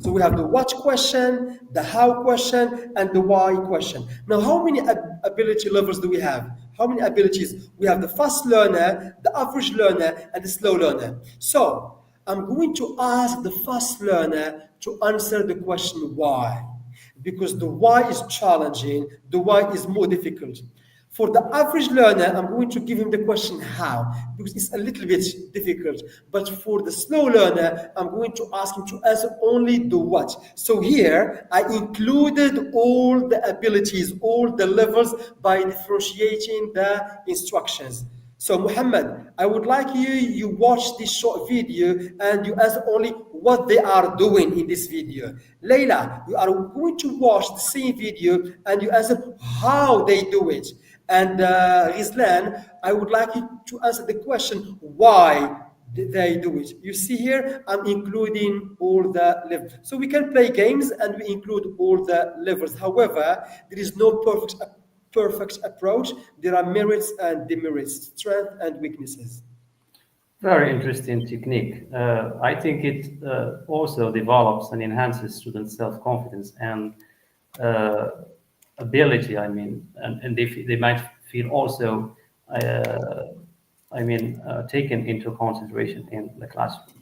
So we have the what question, the how question, and the why question. Now, how many ability levels do we have? How many abilities? We have the fast learner, the average learner, and the slow learner. So I'm going to ask the fast learner to answer the question why, because the why is challenging, the why is more difficult. For the average learner, I'm going to give him the question how, because it's a little bit difficult. But for the slow learner, I'm going to ask him to answer only the what. So here, I included all the abilities, all the levels by differentiating the instructions. So Muhammad, I would like you watch this short video and you answer only what they are doing in this video. Layla, you are going to watch the same video and you answer how they do it. And Rizlan, I would like you to answer the question why they do it. You see here, I'm including all the levels. So we can play games and we include all the levels. However, there is no perfect approach. There are merits and demerits, strengths and weaknesses. Very interesting technique. I think it also develops and enhances students' self-confidence and ability. I mean, and they might feel also, taken into consideration in the classroom.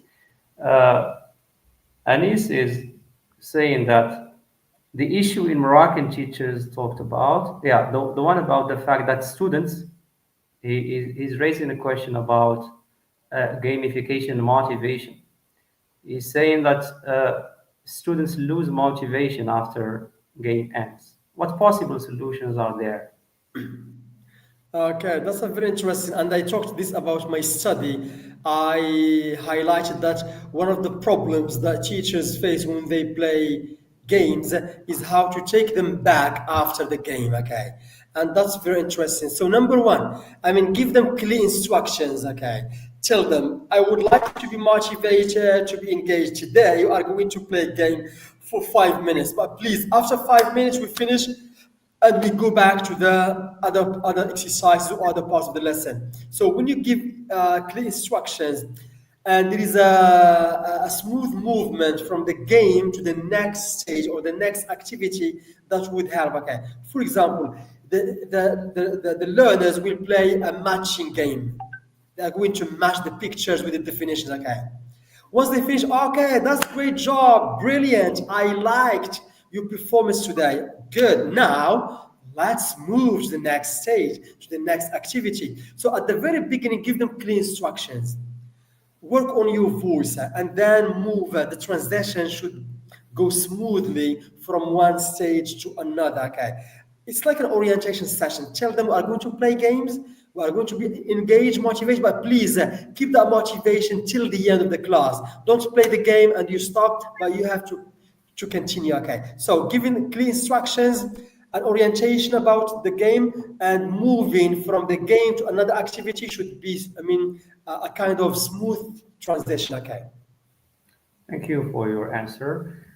Anis is saying that the issue in Moroccan teachers talked about, the one about the fact that students, he's raising a question about gamification and motivation. He's saying that students lose motivation after game ends. What possible solutions are there? Okay, that's a very interesting. And I talked this about my study. I highlighted that one of the problems that teachers face when they play games is how to take them back after the game. Okay, and that's very interesting. So number one, I mean, give them clear instructions. Okay, tell them, I would like you to be motivated, to be engaged. Today, you are going to play a game for 5 minutes, but please, after 5 minutes, we finish and we go back to the other exercises or other parts of the lesson. So when you give clear instructions and there is a smooth movement from the game to the next stage or the next activity, that would help. Okay. For example, the learners will play a matching game. They are going to match the pictures with the definitions. Okay. Once they finish, okay, that's a great job, brilliant, I liked. your performance today. Good. Now, let's move to the next stage, to the next activity. So at the very beginning, give them clear instructions. Work on your voice and then move. The transition should go smoothly from one stage to another. Okay, it's like an orientation session. Tell them we are going to play games, we are going to be engaged, motivation, but please keep that motivation till the end of the class. Don't play the game and you stop, but you have to continue. Okay, so giving clear instructions, an orientation about the game, and moving from the game to another activity should be, a kind of smooth transition. Okay. Thank you for your answer.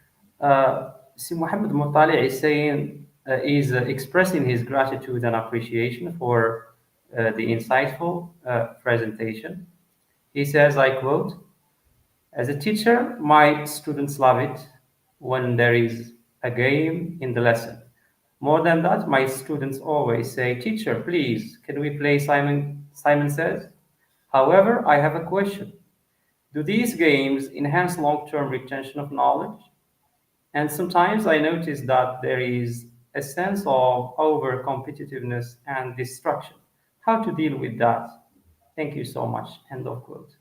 Si Mohammed Mutali is saying, is expressing his gratitude and appreciation for the insightful presentation. He says, I quote, as a teacher, my students love it when there is a game in the lesson. More than that, my students always say, teacher, please, can we play Simon Says? However, I have a question. Do these games enhance long-term retention of knowledge? And sometimes I notice that there is a sense of over-competitiveness and distraction. How to deal with that? Thank you so much. End of quote.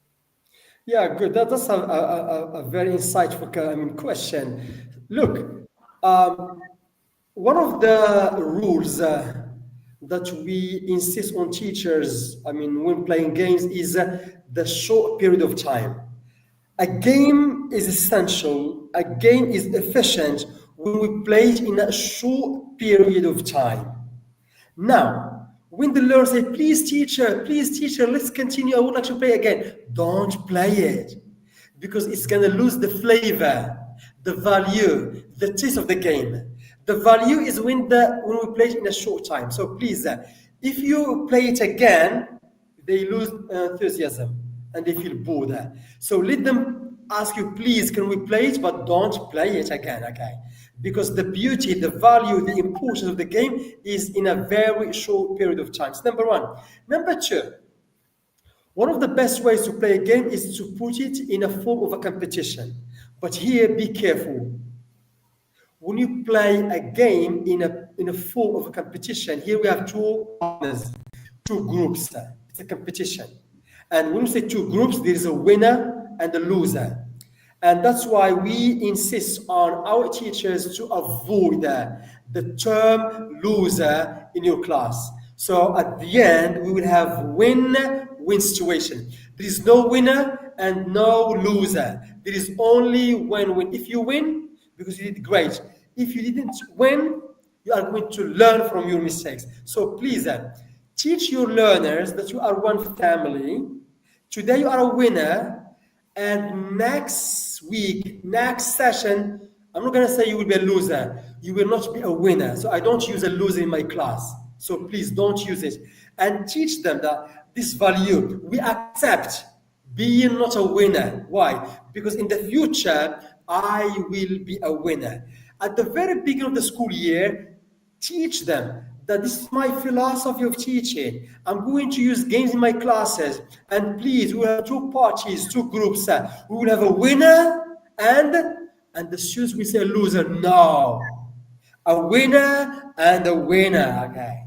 Yeah, good. That's a very insightful question. Look, one of the rules that we insist on teachers, when playing games, is the short period of time. A game is essential, a game is efficient when we play it in a short period of time. Now, when the learner say, please teacher, let's continue, I would like to play again. Don't play it because it's going to lose the flavor, the value, the taste of the game. The value is when we play it in a short time. So please, if you play it again, they lose enthusiasm and they feel bored. So let them ask you, please, can we play it? But don't play it again, okay? Because the beauty, the value, the importance of the game is in a very short period of time. So number one. Number two, one of the best ways to play a game is to put it in a form of a competition. But here, be careful. When you play a game in a form of a competition, here we have two partners, two groups. It's a competition. And when we say two groups, there is a winner and a loser. And that's why we insist on our teachers to avoid the term loser in your class. So at the end, we will have win-win situation. There is no winner and no loser. There is only win-win. If you win, because you did great. If you didn't win, you are going to learn from your mistakes. So please, teach your learners that you are one family. Today you are a winner. And next week, next session, I'm not going to say you will be a loser. You will not be a winner. So I don't use a loser in my class. So please don't use it. And teach them that this value, we accept being not a winner. Why? Because in the future, I will be a winner. At the very beginning of the school year, teach them that this is my philosophy of teaching. I'm going to use games in my classes. And please, we will have two parties, two groups. We will have a winner and the students will say a loser. No. A winner and a winner. Okay.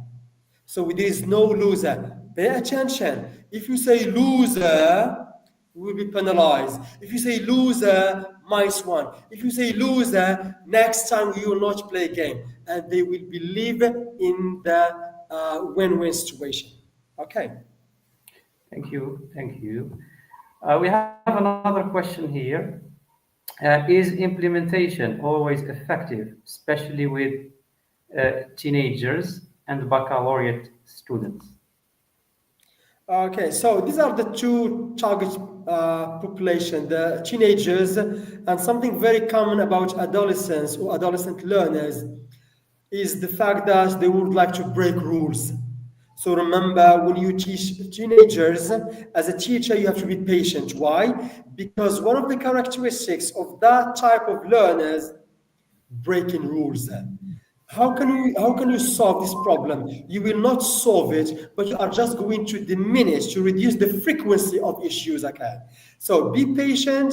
So there is no loser. Pay attention. If you say loser, you will be penalized. If you say loser, -1. If you say loser, next time you will not play a game. And they will believe in the win-win situation. Okay. Thank you. Thank you. We have another question here. Is implementation always effective, especially with teenagers and baccalaureate students? Okay, so these are the two target population, the teenagers, and something very common about adolescents or adolescent learners is the fact that they would like to break rules. So remember, when you teach teenagers, as a teacher, you have to be patient. Why? Because one of the characteristics of that type of learners, breaking rules. How can you solve this problem? You will not solve it, but you are just going to diminish, to reduce the frequency of issues. Okay, so be patient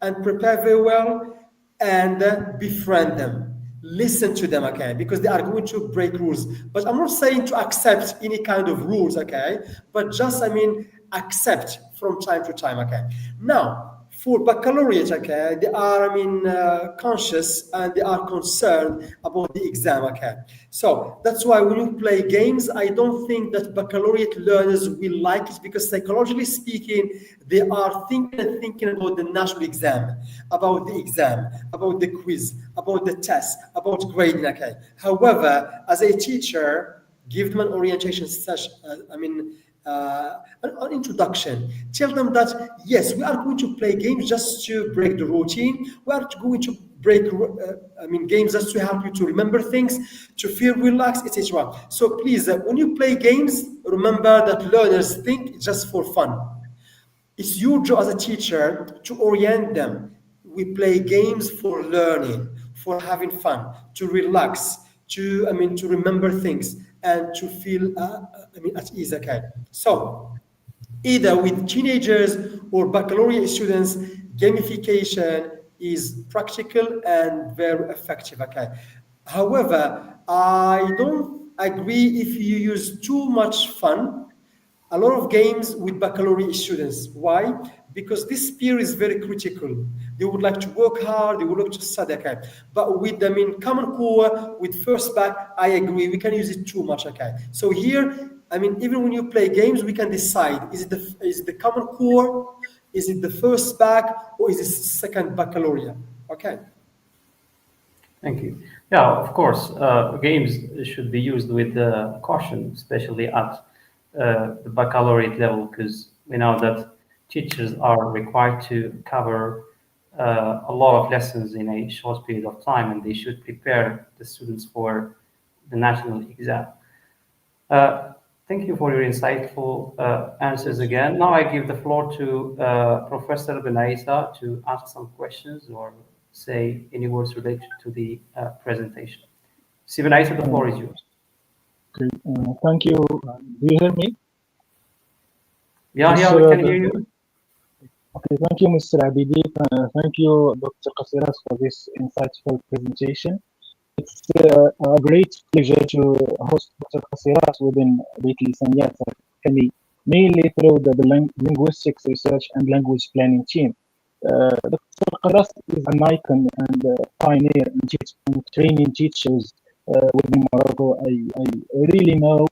and prepare very well and befriend them. listen to them, okay, because they are going to break rules. But I'm not saying to accept any kind of rules, okay, but just, accept from time to time, okay. Now, for baccalaureate, okay, they are, conscious and they are concerned about the exam, okay. So that's why when you play games, I don't think that baccalaureate learners will like it, because psychologically speaking, they are thinking about the national exam, about the exam, about the quiz, about the test, about grading, okay. However, as a teacher, give them an orientation session, an introduction. Tell them that yes, we are going to play games just to break the routine. We are going to break, games just to help you to remember things, to feel relaxed, etc. So please, when you play games, remember that learners think it's just for fun. It's your job as a teacher to orient them. We play games for learning, for having fun, to relax, to remember things and to feel, at ease. Okay. So either with teenagers or baccalaureate students, gamification is practical and very effective. Okay. However, I don't agree if you use too much fun. A lot of games with baccalaureate students. Why? Because this peer is very critical. They would like to work hard, they would like to study, okay. But with common core, with first back, I agree, we can use it too much, okay. So here, even when you play games, we can decide, is it the common core, is it the first back, or is it second baccalaureate? Okay. Thank you. Yeah, of course, games should be used with caution, especially at the baccalaureate level, because we know that teachers are required to cover a lot of lessons in a short period of time, and they should prepare the students for the national exam. Thank you for your insightful answers again. Now I give the floor to Professor Benaisa to ask some questions or say any words related to the presentation. Si Benaisa, the floor is yours. Okay, thank you. Do you hear me? Yeah, Yes, we can hear you. Okay, thank you, Mr. Abidi. Thank you, Dr. Qasseras, for this insightful presentation. It's a great pleasure to host Dr. Qasseras within Lhossaine Academy, mainly through the linguistics research and language planning team. Dr. Qasseras is an icon and pioneer in training teachers within Morocco. I really know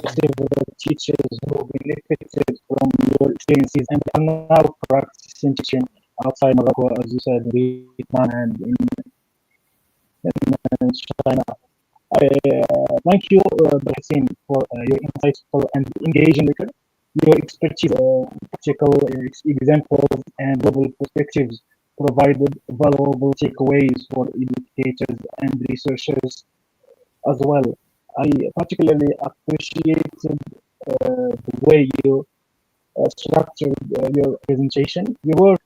several teachers who benefited from your experiences and are now practicing teaching outside Morocco, as you said, in Vietnam and in China. Thank you, Hussein, for your insightful and engaging lecture. Your expertise, practical examples, and global perspectives provided valuable takeaways for educators and researchers as well. I particularly appreciated the way you structured your presentation. Your work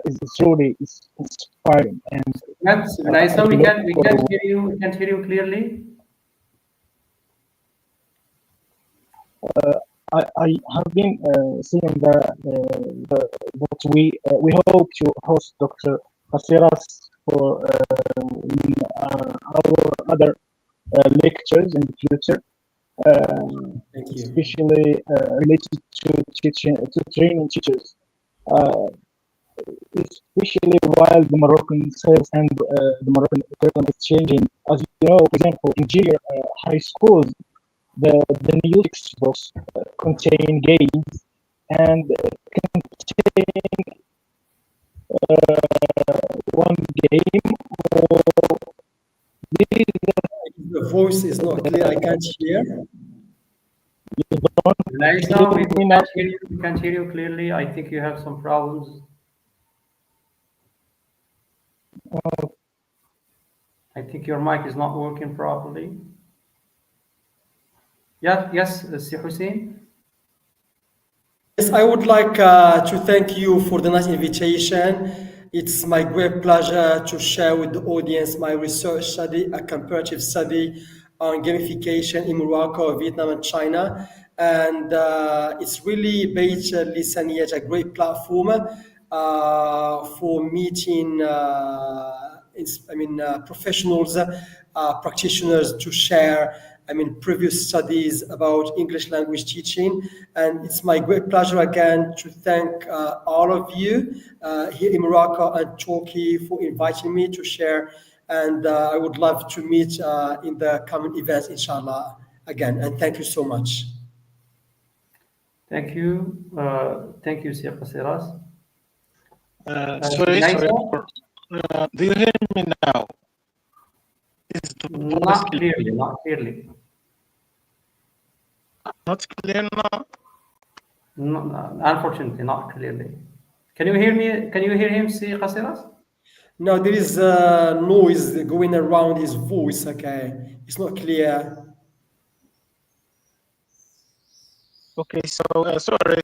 is truly inspiring, and Yes, Benaisa, we can't hear you. We can't hear you clearly. I have been seeing that we hope to host Dr. Qasseras for our other lectures in the future, Thank you. especially related to teaching to training teachers, especially while the Moroccan sales and the Moroccan curriculum is changing. As you know, for example, in junior high schools, the new textbooks contain games and contain one game or these The voice is not clear, I can't hear. Benaisa, we hear me now? can't hear you. We can't hear you clearly. I think you have some problems. I think your mic is not working properly. Yeah, yes, Si Hussein. Yes, I would like to thank you for the nice invitation. It's my great pleasure to share with the audience my research study, a comparative study on gamification in Morocco, Vietnam, and China. And it's really based Lhossaine, a great platform for meeting professionals, practitioners to share previous studies about English language teaching. And it's my great pleasure again to thank all of you here in Morocco and Turkey for inviting me to share. And I would love to meet in the coming events, inshallah, again. And thank you so much. Thank you. Thank you, Sir Qasseras. Sorry. Naisa? Do you hear me now? Is the voice Not clear? clearly, not clearly. Not clear now? No, unfortunately, not clearly. Can you hear me? Can you hear him, Sir Qasseras? No, there is a noise going around his voice, okay? It's not clear. Okay, so sorry.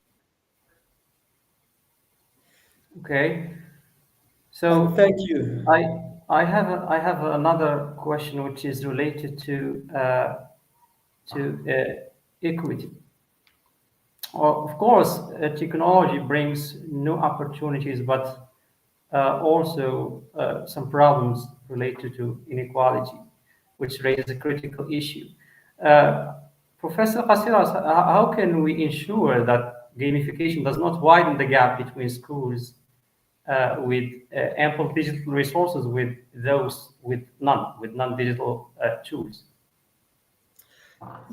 Okay. So And thank you. I have another question which is related to equity. Of course, technology brings new opportunities, but also some problems related to inequality, which raises a critical issue. Uh, Professor Qasseras, how can we ensure that gamification does not widen the gap between schools with ample digital resources with those with non-digital tools?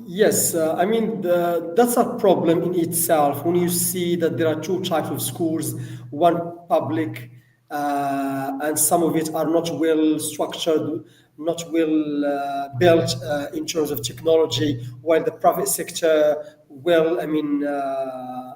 Yes, that's a problem in itself when you see that there are two types of schools, one public, and some of it are not well structured, not well built in terms of technology, while the private sector well,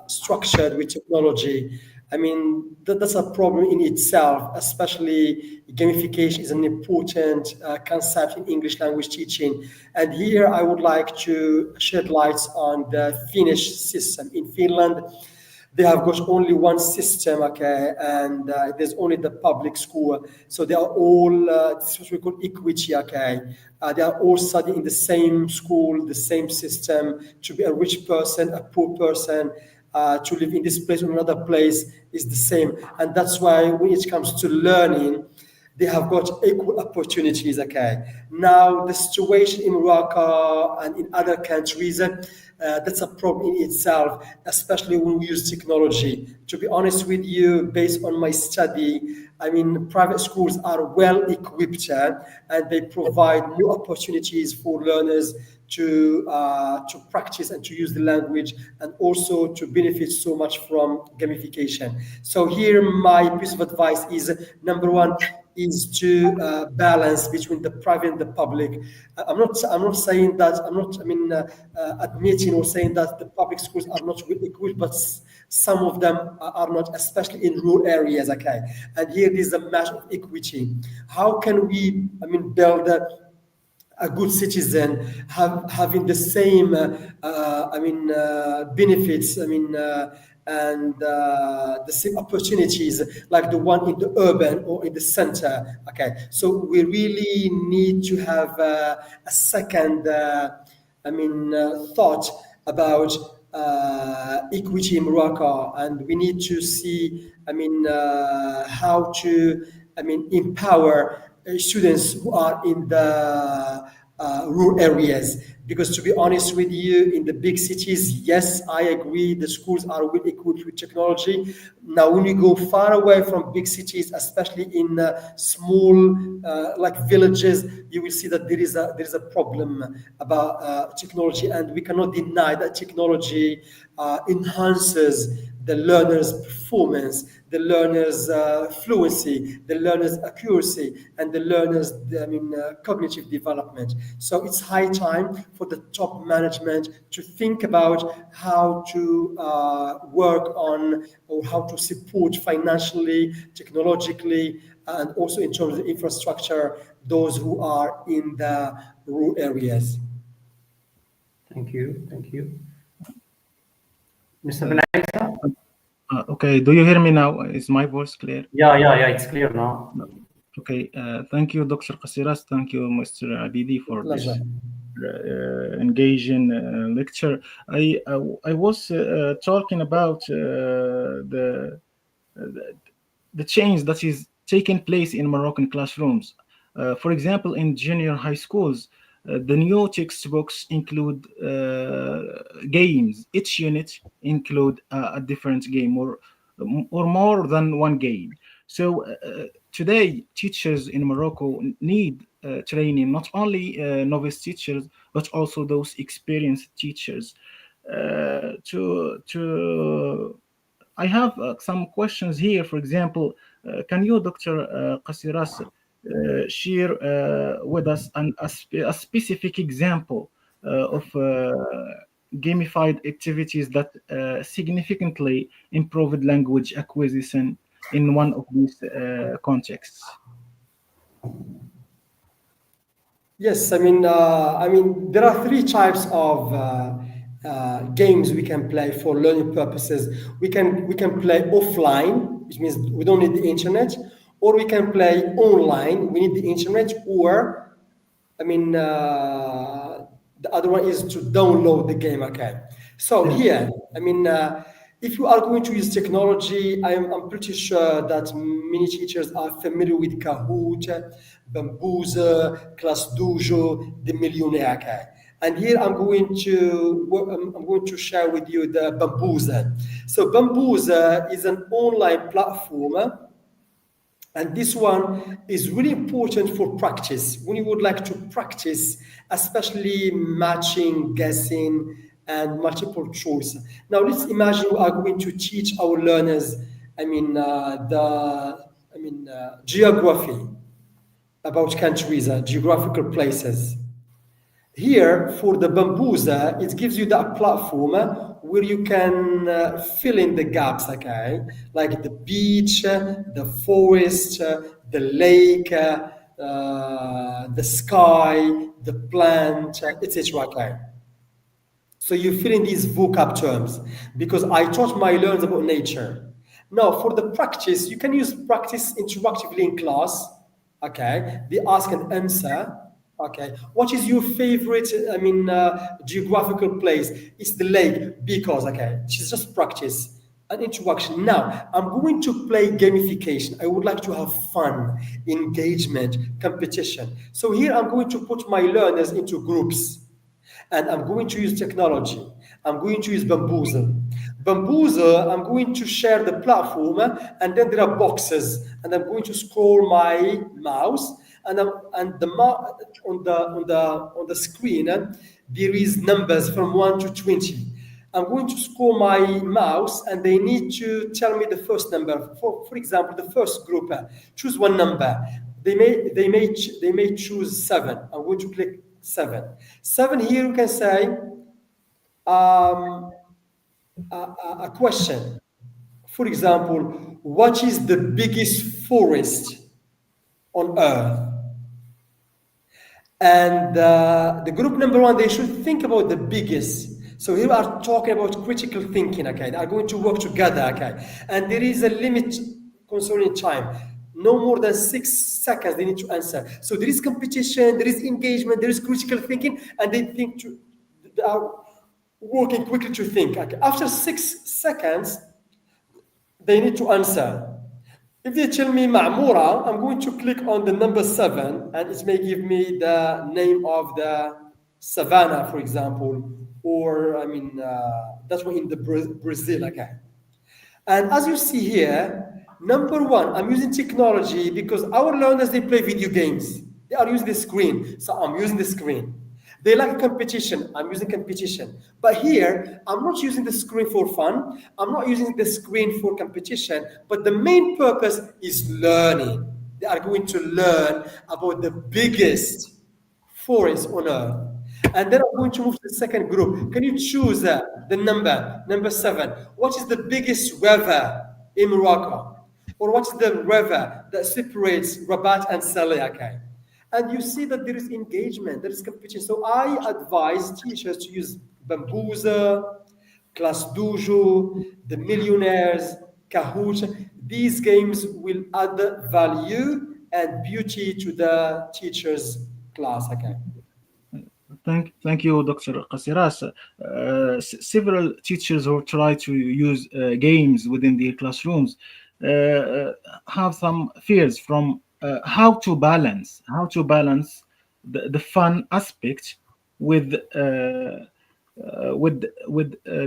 structured with technology. That's a problem in itself, especially gamification is an important concept in English language teaching. And here I would like to shed lights on the Finnish system. In Finland, they have got only one system, okay, and there's only the public school. So they are all, this is what we call equity, okay. They are all studying in the same school, the same system. To be a rich person, a poor person, to live in this place or another place is the same. And that's why when it comes to learning, they have got equal opportunities, okay. Now, the situation in Morocco and in other countries, that's a problem in itself, especially when we use technology. To be honest with you, based on my study, private schools are well equipped and they provide new opportunities for learners to practice and to use the language and also to benefit so much from gamification. So here my piece of advice is, number one, is to balance between the private and the public. I'm not saying that, admitting or saying that the public schools are not well equipped, but some of them are not, especially in rural areas, okay? And here is a matter of equity. How can we, build a good citizen having the same benefits and the same opportunities like the one in the urban or in the center, okay? So we really need to have a second thought about equity in Morocco, and we need to see how to empower students who are in the rural areas. Because to be honest with you, in the big cities, yes, I agree, the schools are well equipped with technology. Now, when you go far away from big cities, especially in small like villages, you will see that there is a problem about technology, and we cannot deny that technology enhances the learner's performance, the learner's fluency, the learner's accuracy, and the learner's cognitive development. So it's high time for the top management to think about how to work on or how to support financially, technologically, and also in terms of infrastructure, those who are in the rural areas. Thank you. Thank you. Mr. Benaisa? Okay, do you hear me now? Is my voice clear? Yeah, it's clear now. Okay, thank you, Dr. Qasseras. Thank you, Mr. Abidi, for Pleasure. this engaging lecture. I was talking about the change that is taking place in Moroccan classrooms. For example, in junior high schools, the new textbooks include games. Each unit include a different game or more than one game. So today, teachers in Morocco need training, not only novice teachers, but also those experienced teachers. To I have some questions here. For example, can you, Dr. Qasseras, share with us a specific example of gamified activities that significantly improved language acquisition in one of these contexts? Yes, there are three types of games we can play for learning purposes. We can play offline, which means we don't need the internet, or we can play online. We need the internet, or the other one is to download the game. Okay. So Yeah. here, if you are going to use technology, I'm pretty sure that many teachers are familiar with Kahoot, Bambuza, Class Dojo, the Millionaire. Okay. And here I'm going to share with you the Bambuza. So Bambuza is an online platform, and this one is really important for practice. When you would like to practice, especially matching, guessing, and multiple choice. Now let's imagine we are going to teach our learners, geography about countries, geographical places. Here, for the Bambuza, it gives you that platform where you can fill in the gaps, okay? Like the beach, the forest, the lake, the sky, the plant, etc. Okay? So you fill in these vocab terms because I taught my learners about nature. Now, for the practice, you can use practice interactively in class. Okay, they ask and answer. Okay, what is your favorite? Geographical place? It's the lake because it's just practice an interaction. Now, I'm going to play gamification. I would like to have fun, engagement, competition. So here I'm going to put my learners into groups, and I'm going to use technology. I'm going to use Bamboozle. Bamboozle, I'm going to share the platform, and then there are boxes, and I'm going to scroll my mouse, and on the screen there is numbers from 1 to 20. I'm going to scroll my mouse, and they need to tell me the first number. For example, the first group, choose one number. They may choose 7. I'm going to click 7. 7 here you can say um, a question. For example, what is the biggest forest on Earth? And the group number 1, they should think about the biggest. So here we are talking about critical thinking, okay? They are going to work together, okay? And there is a limit concerning time. No more than 6 seconds they need to answer. So there is competition, there is engagement, there is critical thinking, and they are working quickly to think. Okay? After 6 seconds, they need to answer. If they tell me Ma'mura, I'm going to click on the number 7, and it may give me the name of the savannah, for example, or that one in the Brazil, okay. And as you see here, number 1, I'm using technology because our learners, they play video games. They are using the screen, so I'm using the screen. They like competition, I'm using competition. But here, I'm not using the screen for fun, I'm not using the screen for competition, but the main purpose is learning. They are going to learn about the biggest forest on Earth. And then I'm going to move to the second group. Can you choose the number 7? What is the biggest river in Morocco? Or what's the river that separates Rabat and Saleh? Okay. And you see that there is engagement, there is competition. So I advise teachers to use Bambuza, Class Dojo, the Millionaires, Kahoot. These games will add value and beauty to the teacher's class. Okay. Thank you, Dr. Qasseras. Several teachers who try to use games within their classrooms have some fears from how to balance the fun aspect with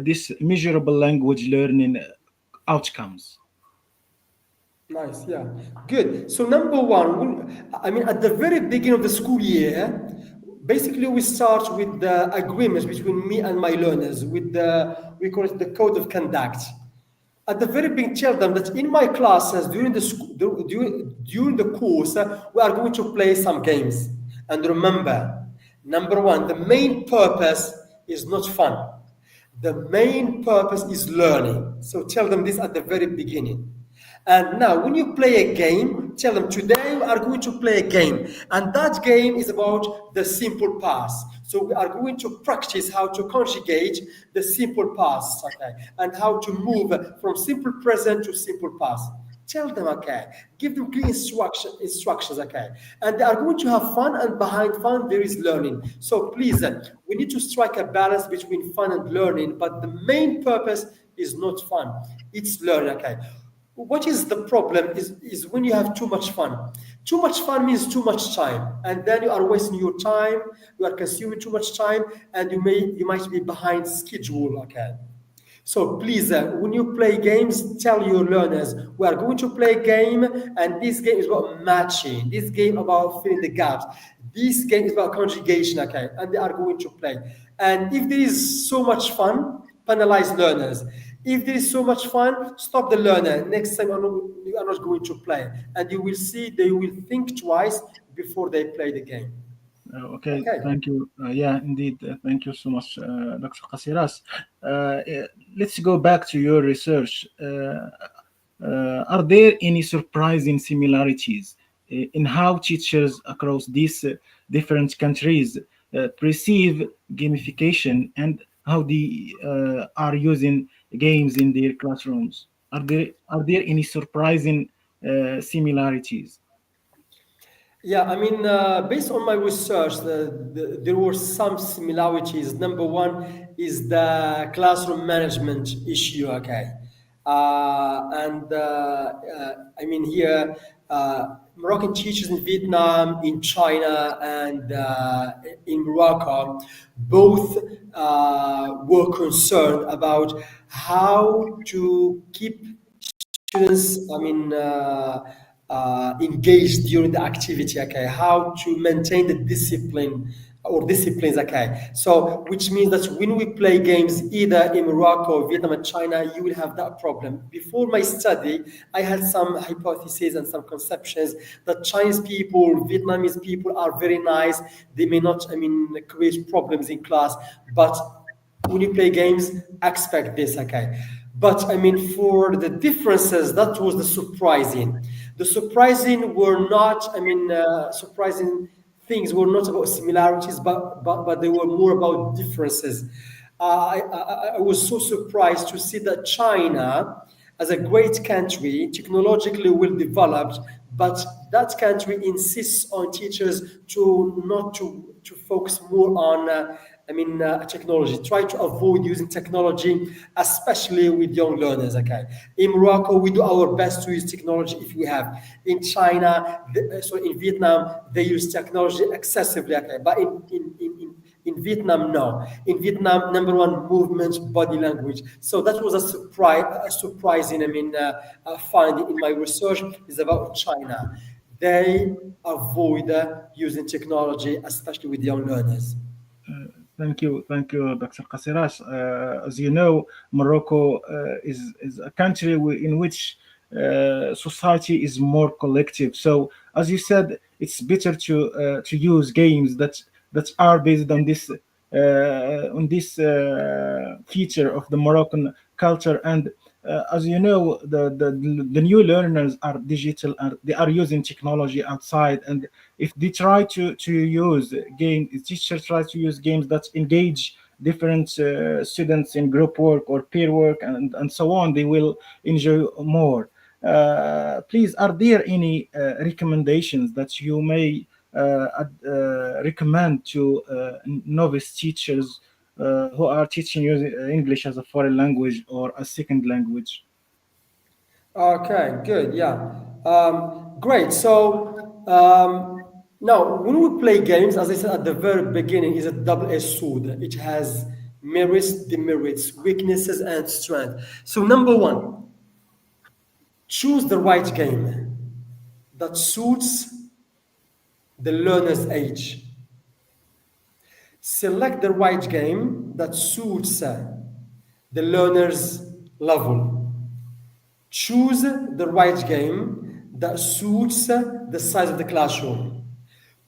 this measurable language learning outcomes. Nice, yeah. Good. So number one, I mean, at the very beginning of the school year, basically we start with the agreements between me and my learners, with we call it the code of conduct. At the very beginning, tell them that in my classes during the school, during the course, we are going to play some games. And remember, number one, the main purpose is not fun. The main purpose is learning. So tell them this at the very beginning. And now, when you play a game, tell them today we are going to play a game, and that game is about the simple past. So we are going to practice how to conjugate the simple past, okay, and how to move from simple present to simple past. Tell them, okay, give them clear instructions, okay, and they are going to have fun, and behind fun there is learning. So please, we need to strike a balance between fun and learning, but the main purpose is not fun, it's learning, okay. What is the problem is when you have too much fun. Too much fun means too much time, and then you are wasting your time, you are consuming too much time, and you might be behind schedule, okay. So please, when you play games, tell your learners we are going to play a game, and this game is about matching. This game about filling the gaps. This game is about conjugation, okay? And they are going to play. And if there is so much fun, penalize learners. If there is so much fun, stop the learner. Next time you are not going to play, and you will see they will think twice before they play the game. Okay, Okay. thank you. Yeah, indeed. Thank you so much, Dr. Qasseras. Let's go back to your research. Are there any surprising similarities in how teachers across these different countries perceive gamification and how they are using games in their classrooms? Are there any surprising similarities? Yeah, I mean, based on my research, there were some similarities. Number one is the classroom management issue, okay? I mean, here, Moroccan teachers in Vietnam, in China, and in Morocco, both were concerned about how to keep students, I mean, engaged during the activity, okay, how to maintain the discipline or disciplines, okay. So, which means that when we play games either in Morocco, Vietnam, and China, you will have that problem. Before my study, I had some hypotheses and some conceptions that Chinese people, Vietnamese people are very nice. They may not, I mean, create problems in class, but when you play games, expect this, okay? But I mean, for the differences, that was the surprising. The surprising were not, I mean, surprising things were not about similarities, but they were more about differences. I was so surprised to see that China, as a great country, technologically well developed, but that country insists on teachers to not to focus more on technology. Try to avoid using technology, especially with young learners. Okay, in Morocco, we do our best to use technology if we have. In China, so in Vietnam, they use technology excessively. Okay, but in Vietnam, no. In Vietnam, number one, movement, body language. So that was a surprising, finding in my research is about China. They avoid using technology, especially with young learners. Thank you, Dr. Qasseras. As you know, Morocco is a country in which society is more collective. So, as you said, it's better to use games that are based on this feature of the Moroccan culture. And as you know, the new learners are digital, and they are using technology outside. And if they try to use game, teachers try to use games that engage different students in group work or peer work and so on, they will enjoy more. Please, are there any recommendations that you may recommend to novice teachers who are teaching you English as a foreign language or a second language? Okay, good. Yeah. Great. So now, when we play games, as I said at the very beginning, is a double-edged sword. It has merits, demerits, weaknesses, and strength. So number one, choose the right game that suits the learner's age. Select the right game that suits the learner's level. Choose the right game that suits the size of the classroom.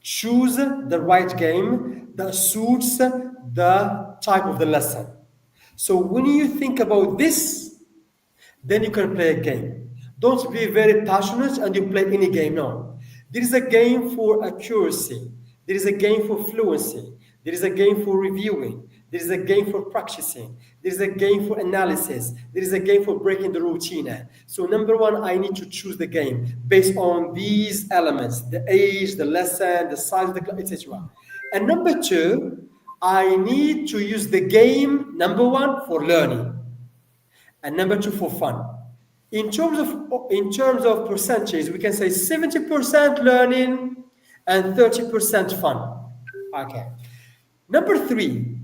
Choose the right game that suits the type of the lesson. So when you think about this, then you can play a game. Don't be very passionate and you play any game. No. There is a game for accuracy. There is a game for fluency. There is a game for reviewing. There is a game for practicing. There is a game for analysis. There is a game for breaking the routine. So number one, I need to choose the game based on these elements: the age, the lesson, the size of the class, etc. And number two, I need to use the game, number one, for learning, and number two, for fun. In terms of percentage, we can say 70% learning and 30% fun. Okay. Number three,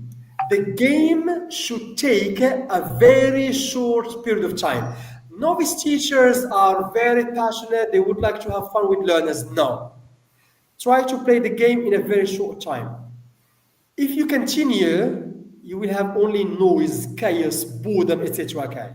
the game should take a very short period of time. Novice teachers are very passionate, they would like to have fun with learners. No. Try to play the game in a very short time. If you continue, you will have only noise, chaos, boredom, etc. Okay.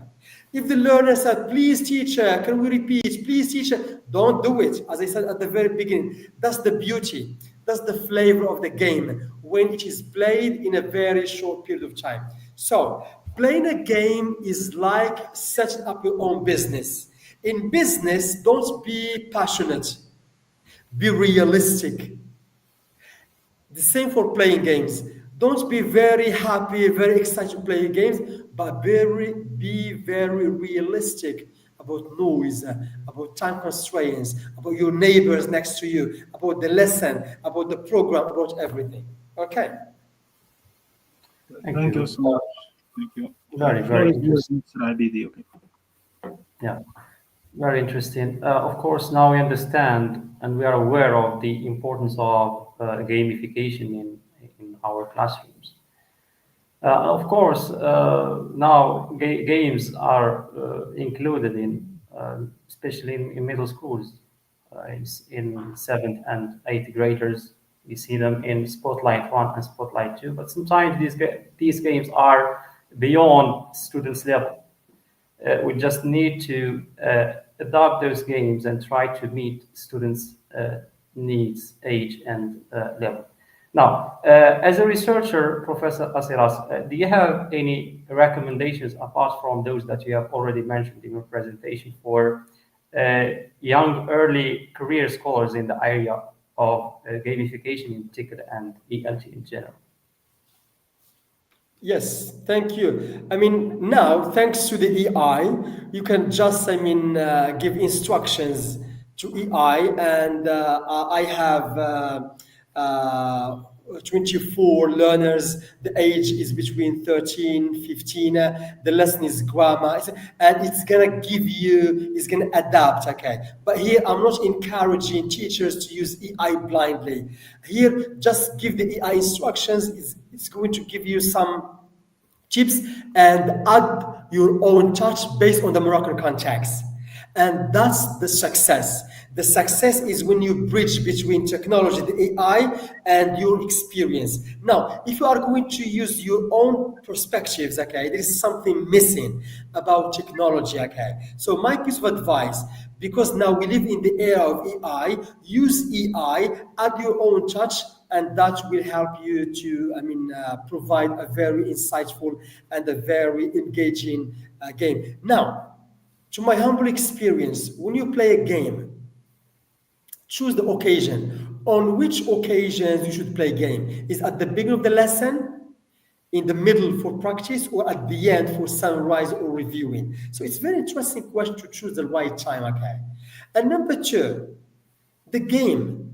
If the learner said, please teacher, can we repeat? Please teacher, don't do it. As I said at the very beginning, that's the beauty. That's the flavor of the game when it is played in a very short period of time. So playing a game is like setting up your own business. In business, don't be passionate. Be realistic. The same for playing games. Don't be very happy, very excited to play games, but be very realistic about noise, about time constraints, about your neighbors next to you, about the lesson, about the program, about everything. Okay. Thank Thank you. you so much. Thank you. Very, Floor very is yours, interesting. Mr. Abidi. Okay. Yeah, very interesting. Of course, now we understand and we are aware of the importance of gamification in our classrooms. Of course, now games are included especially in middle schools, in seventh and eighth graders. We see them in Spotlight 1 and Spotlight 2, but sometimes these games are beyond students' level. We just need to adopt those games and try to meet students' needs, age, and level. Now, as a researcher, Professor Qasseras, do you have any recommendations apart from those that you have already mentioned in your presentation for young early career scholars in the area of gamification in particular and ELT in general? Yes, thank you. I mean, now, thanks to the AI, you can just, give instructions to AI, and I have 24 learners. The age is between 13, 15. The lesson is grammar, and it's gonna adapt, okay? But here, I'm not encouraging teachers to use AI blindly. Here, just give the AI instructions. It's going to give you some tips and add your own touch based on the Moroccan context. And that's the success. The success is when you bridge between technology, the AI, and your experience. Now, if you are going to use your own perspectives, okay, there is something missing about technology, okay? So my piece of advice, because now we live in the era of AI, use AI, add your own touch, and that will help you to, provide a very insightful and a very engaging game. Now, to my humble experience, when you play a game, choose the occasion. On which occasions you should play game? Is at the beginning of the lesson, in the middle for practice, or at the end for summarize or reviewing? So it's very interesting question to choose the right time, okay? And number two, the game.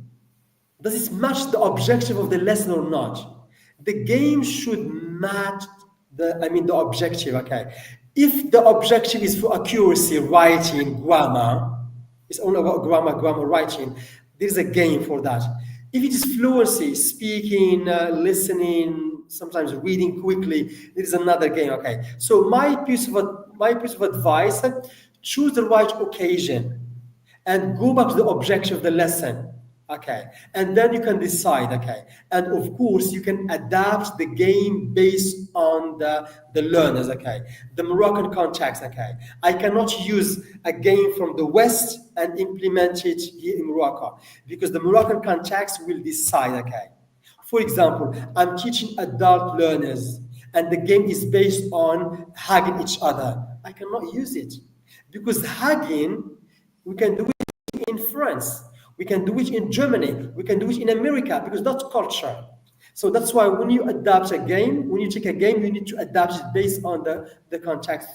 Does it match the objective of the lesson or not? The game should match the objective, okay? If the objective is for accuracy, writing, grammar, it's only about grammar, writing, there's a game for that. If it is fluency, speaking, listening, sometimes reading quickly, there is another game. Okay. So my piece of advice: choose the right occasion and go back to the objective of the lesson. Okay, and then you can decide. Okay, and of course you can adapt the game based on the learners. Okay, the Moroccan context. Okay, I cannot use a game from the West and implement it here in Morocco because the Moroccan context will decide. Okay, for example, I'm teaching adult learners and the game is based on hugging each other. I cannot use it because hugging, we can do it in France, we can do it in Germany, we can do it in America because that's culture. So that's why when you adapt a game, when you take a game, you need to adapt it based on the context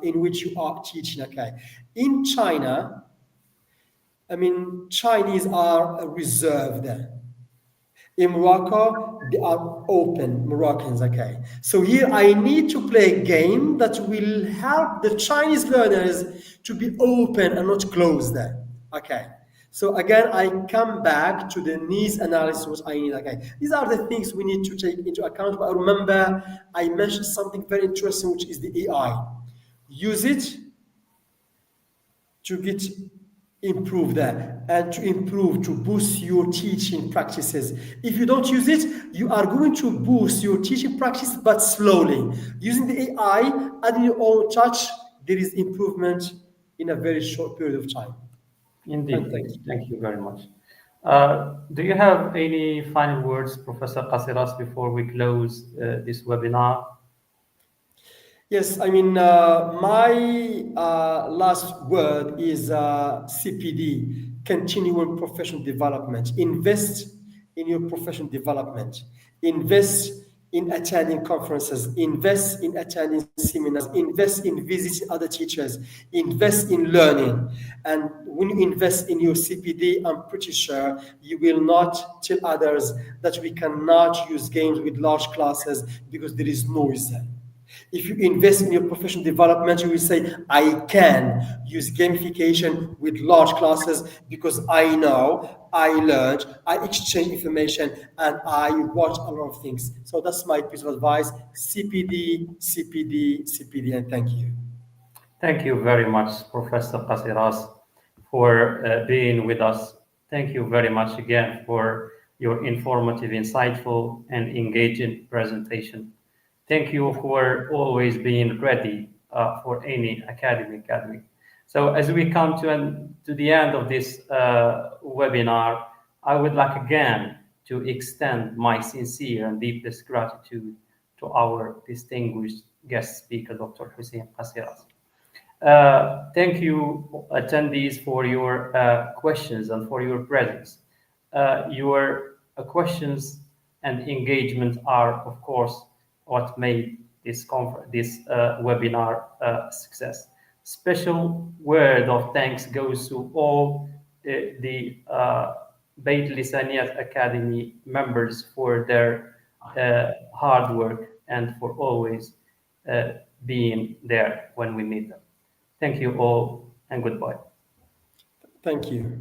in which you are teaching. Okay. In China, I mean, Chinese are reserved. In Morocco, they are open, Moroccans, okay? So here I need to play a game that will help the Chinese learners to be open and not closed, okay? So again, I come back to the needs analysis, what I need, okay? These are the things we need to take into account, but remember, I mentioned something very interesting, which is the AI. Use it to get improve that and to improve, to boost your teaching practices. If you don't use it, you are going to boost your teaching practice, but slowly. Using the AI, adding your own touch, there is improvement in a very short period of time. Indeed, And thank you. thank you very much. Do you have any final words, Professor Qasseras, before we close this webinar? Yes, I mean, my last word is CPD, continuing professional development. Invest in your professional development. Invest in attending conferences. Invest in attending seminars. Invest in visiting other teachers. Invest in learning. And when you invest in your CPD, I'm pretty sure you will not tell others that we cannot use games with large classes because there is noise. If you invest in your professional development, you will say, I can use gamification with large classes because I know, I learned, I exchange information, and I watch a lot of things. So that's my piece of advice. CPD, CPD, CPD, and thank you. Thank you very much, Professor Qasseras, for being with us. Thank you very much again for your informative, insightful, and engaging presentation. Thank you for always being ready for any academic gathering. So as we come to the end of this webinar, I would like again to extend my sincere and deepest gratitude to our distinguished guest speaker, Dr. Lhossaine Qasseras. Thank you, attendees, for your questions and for your presence. Your questions and engagement are, of course, what made this webinar a success. Special word of thanks goes to all the Beit Lisaniyat Academy members for their hard work and for always being there when we need them. Thank you all and goodbye. Thank you.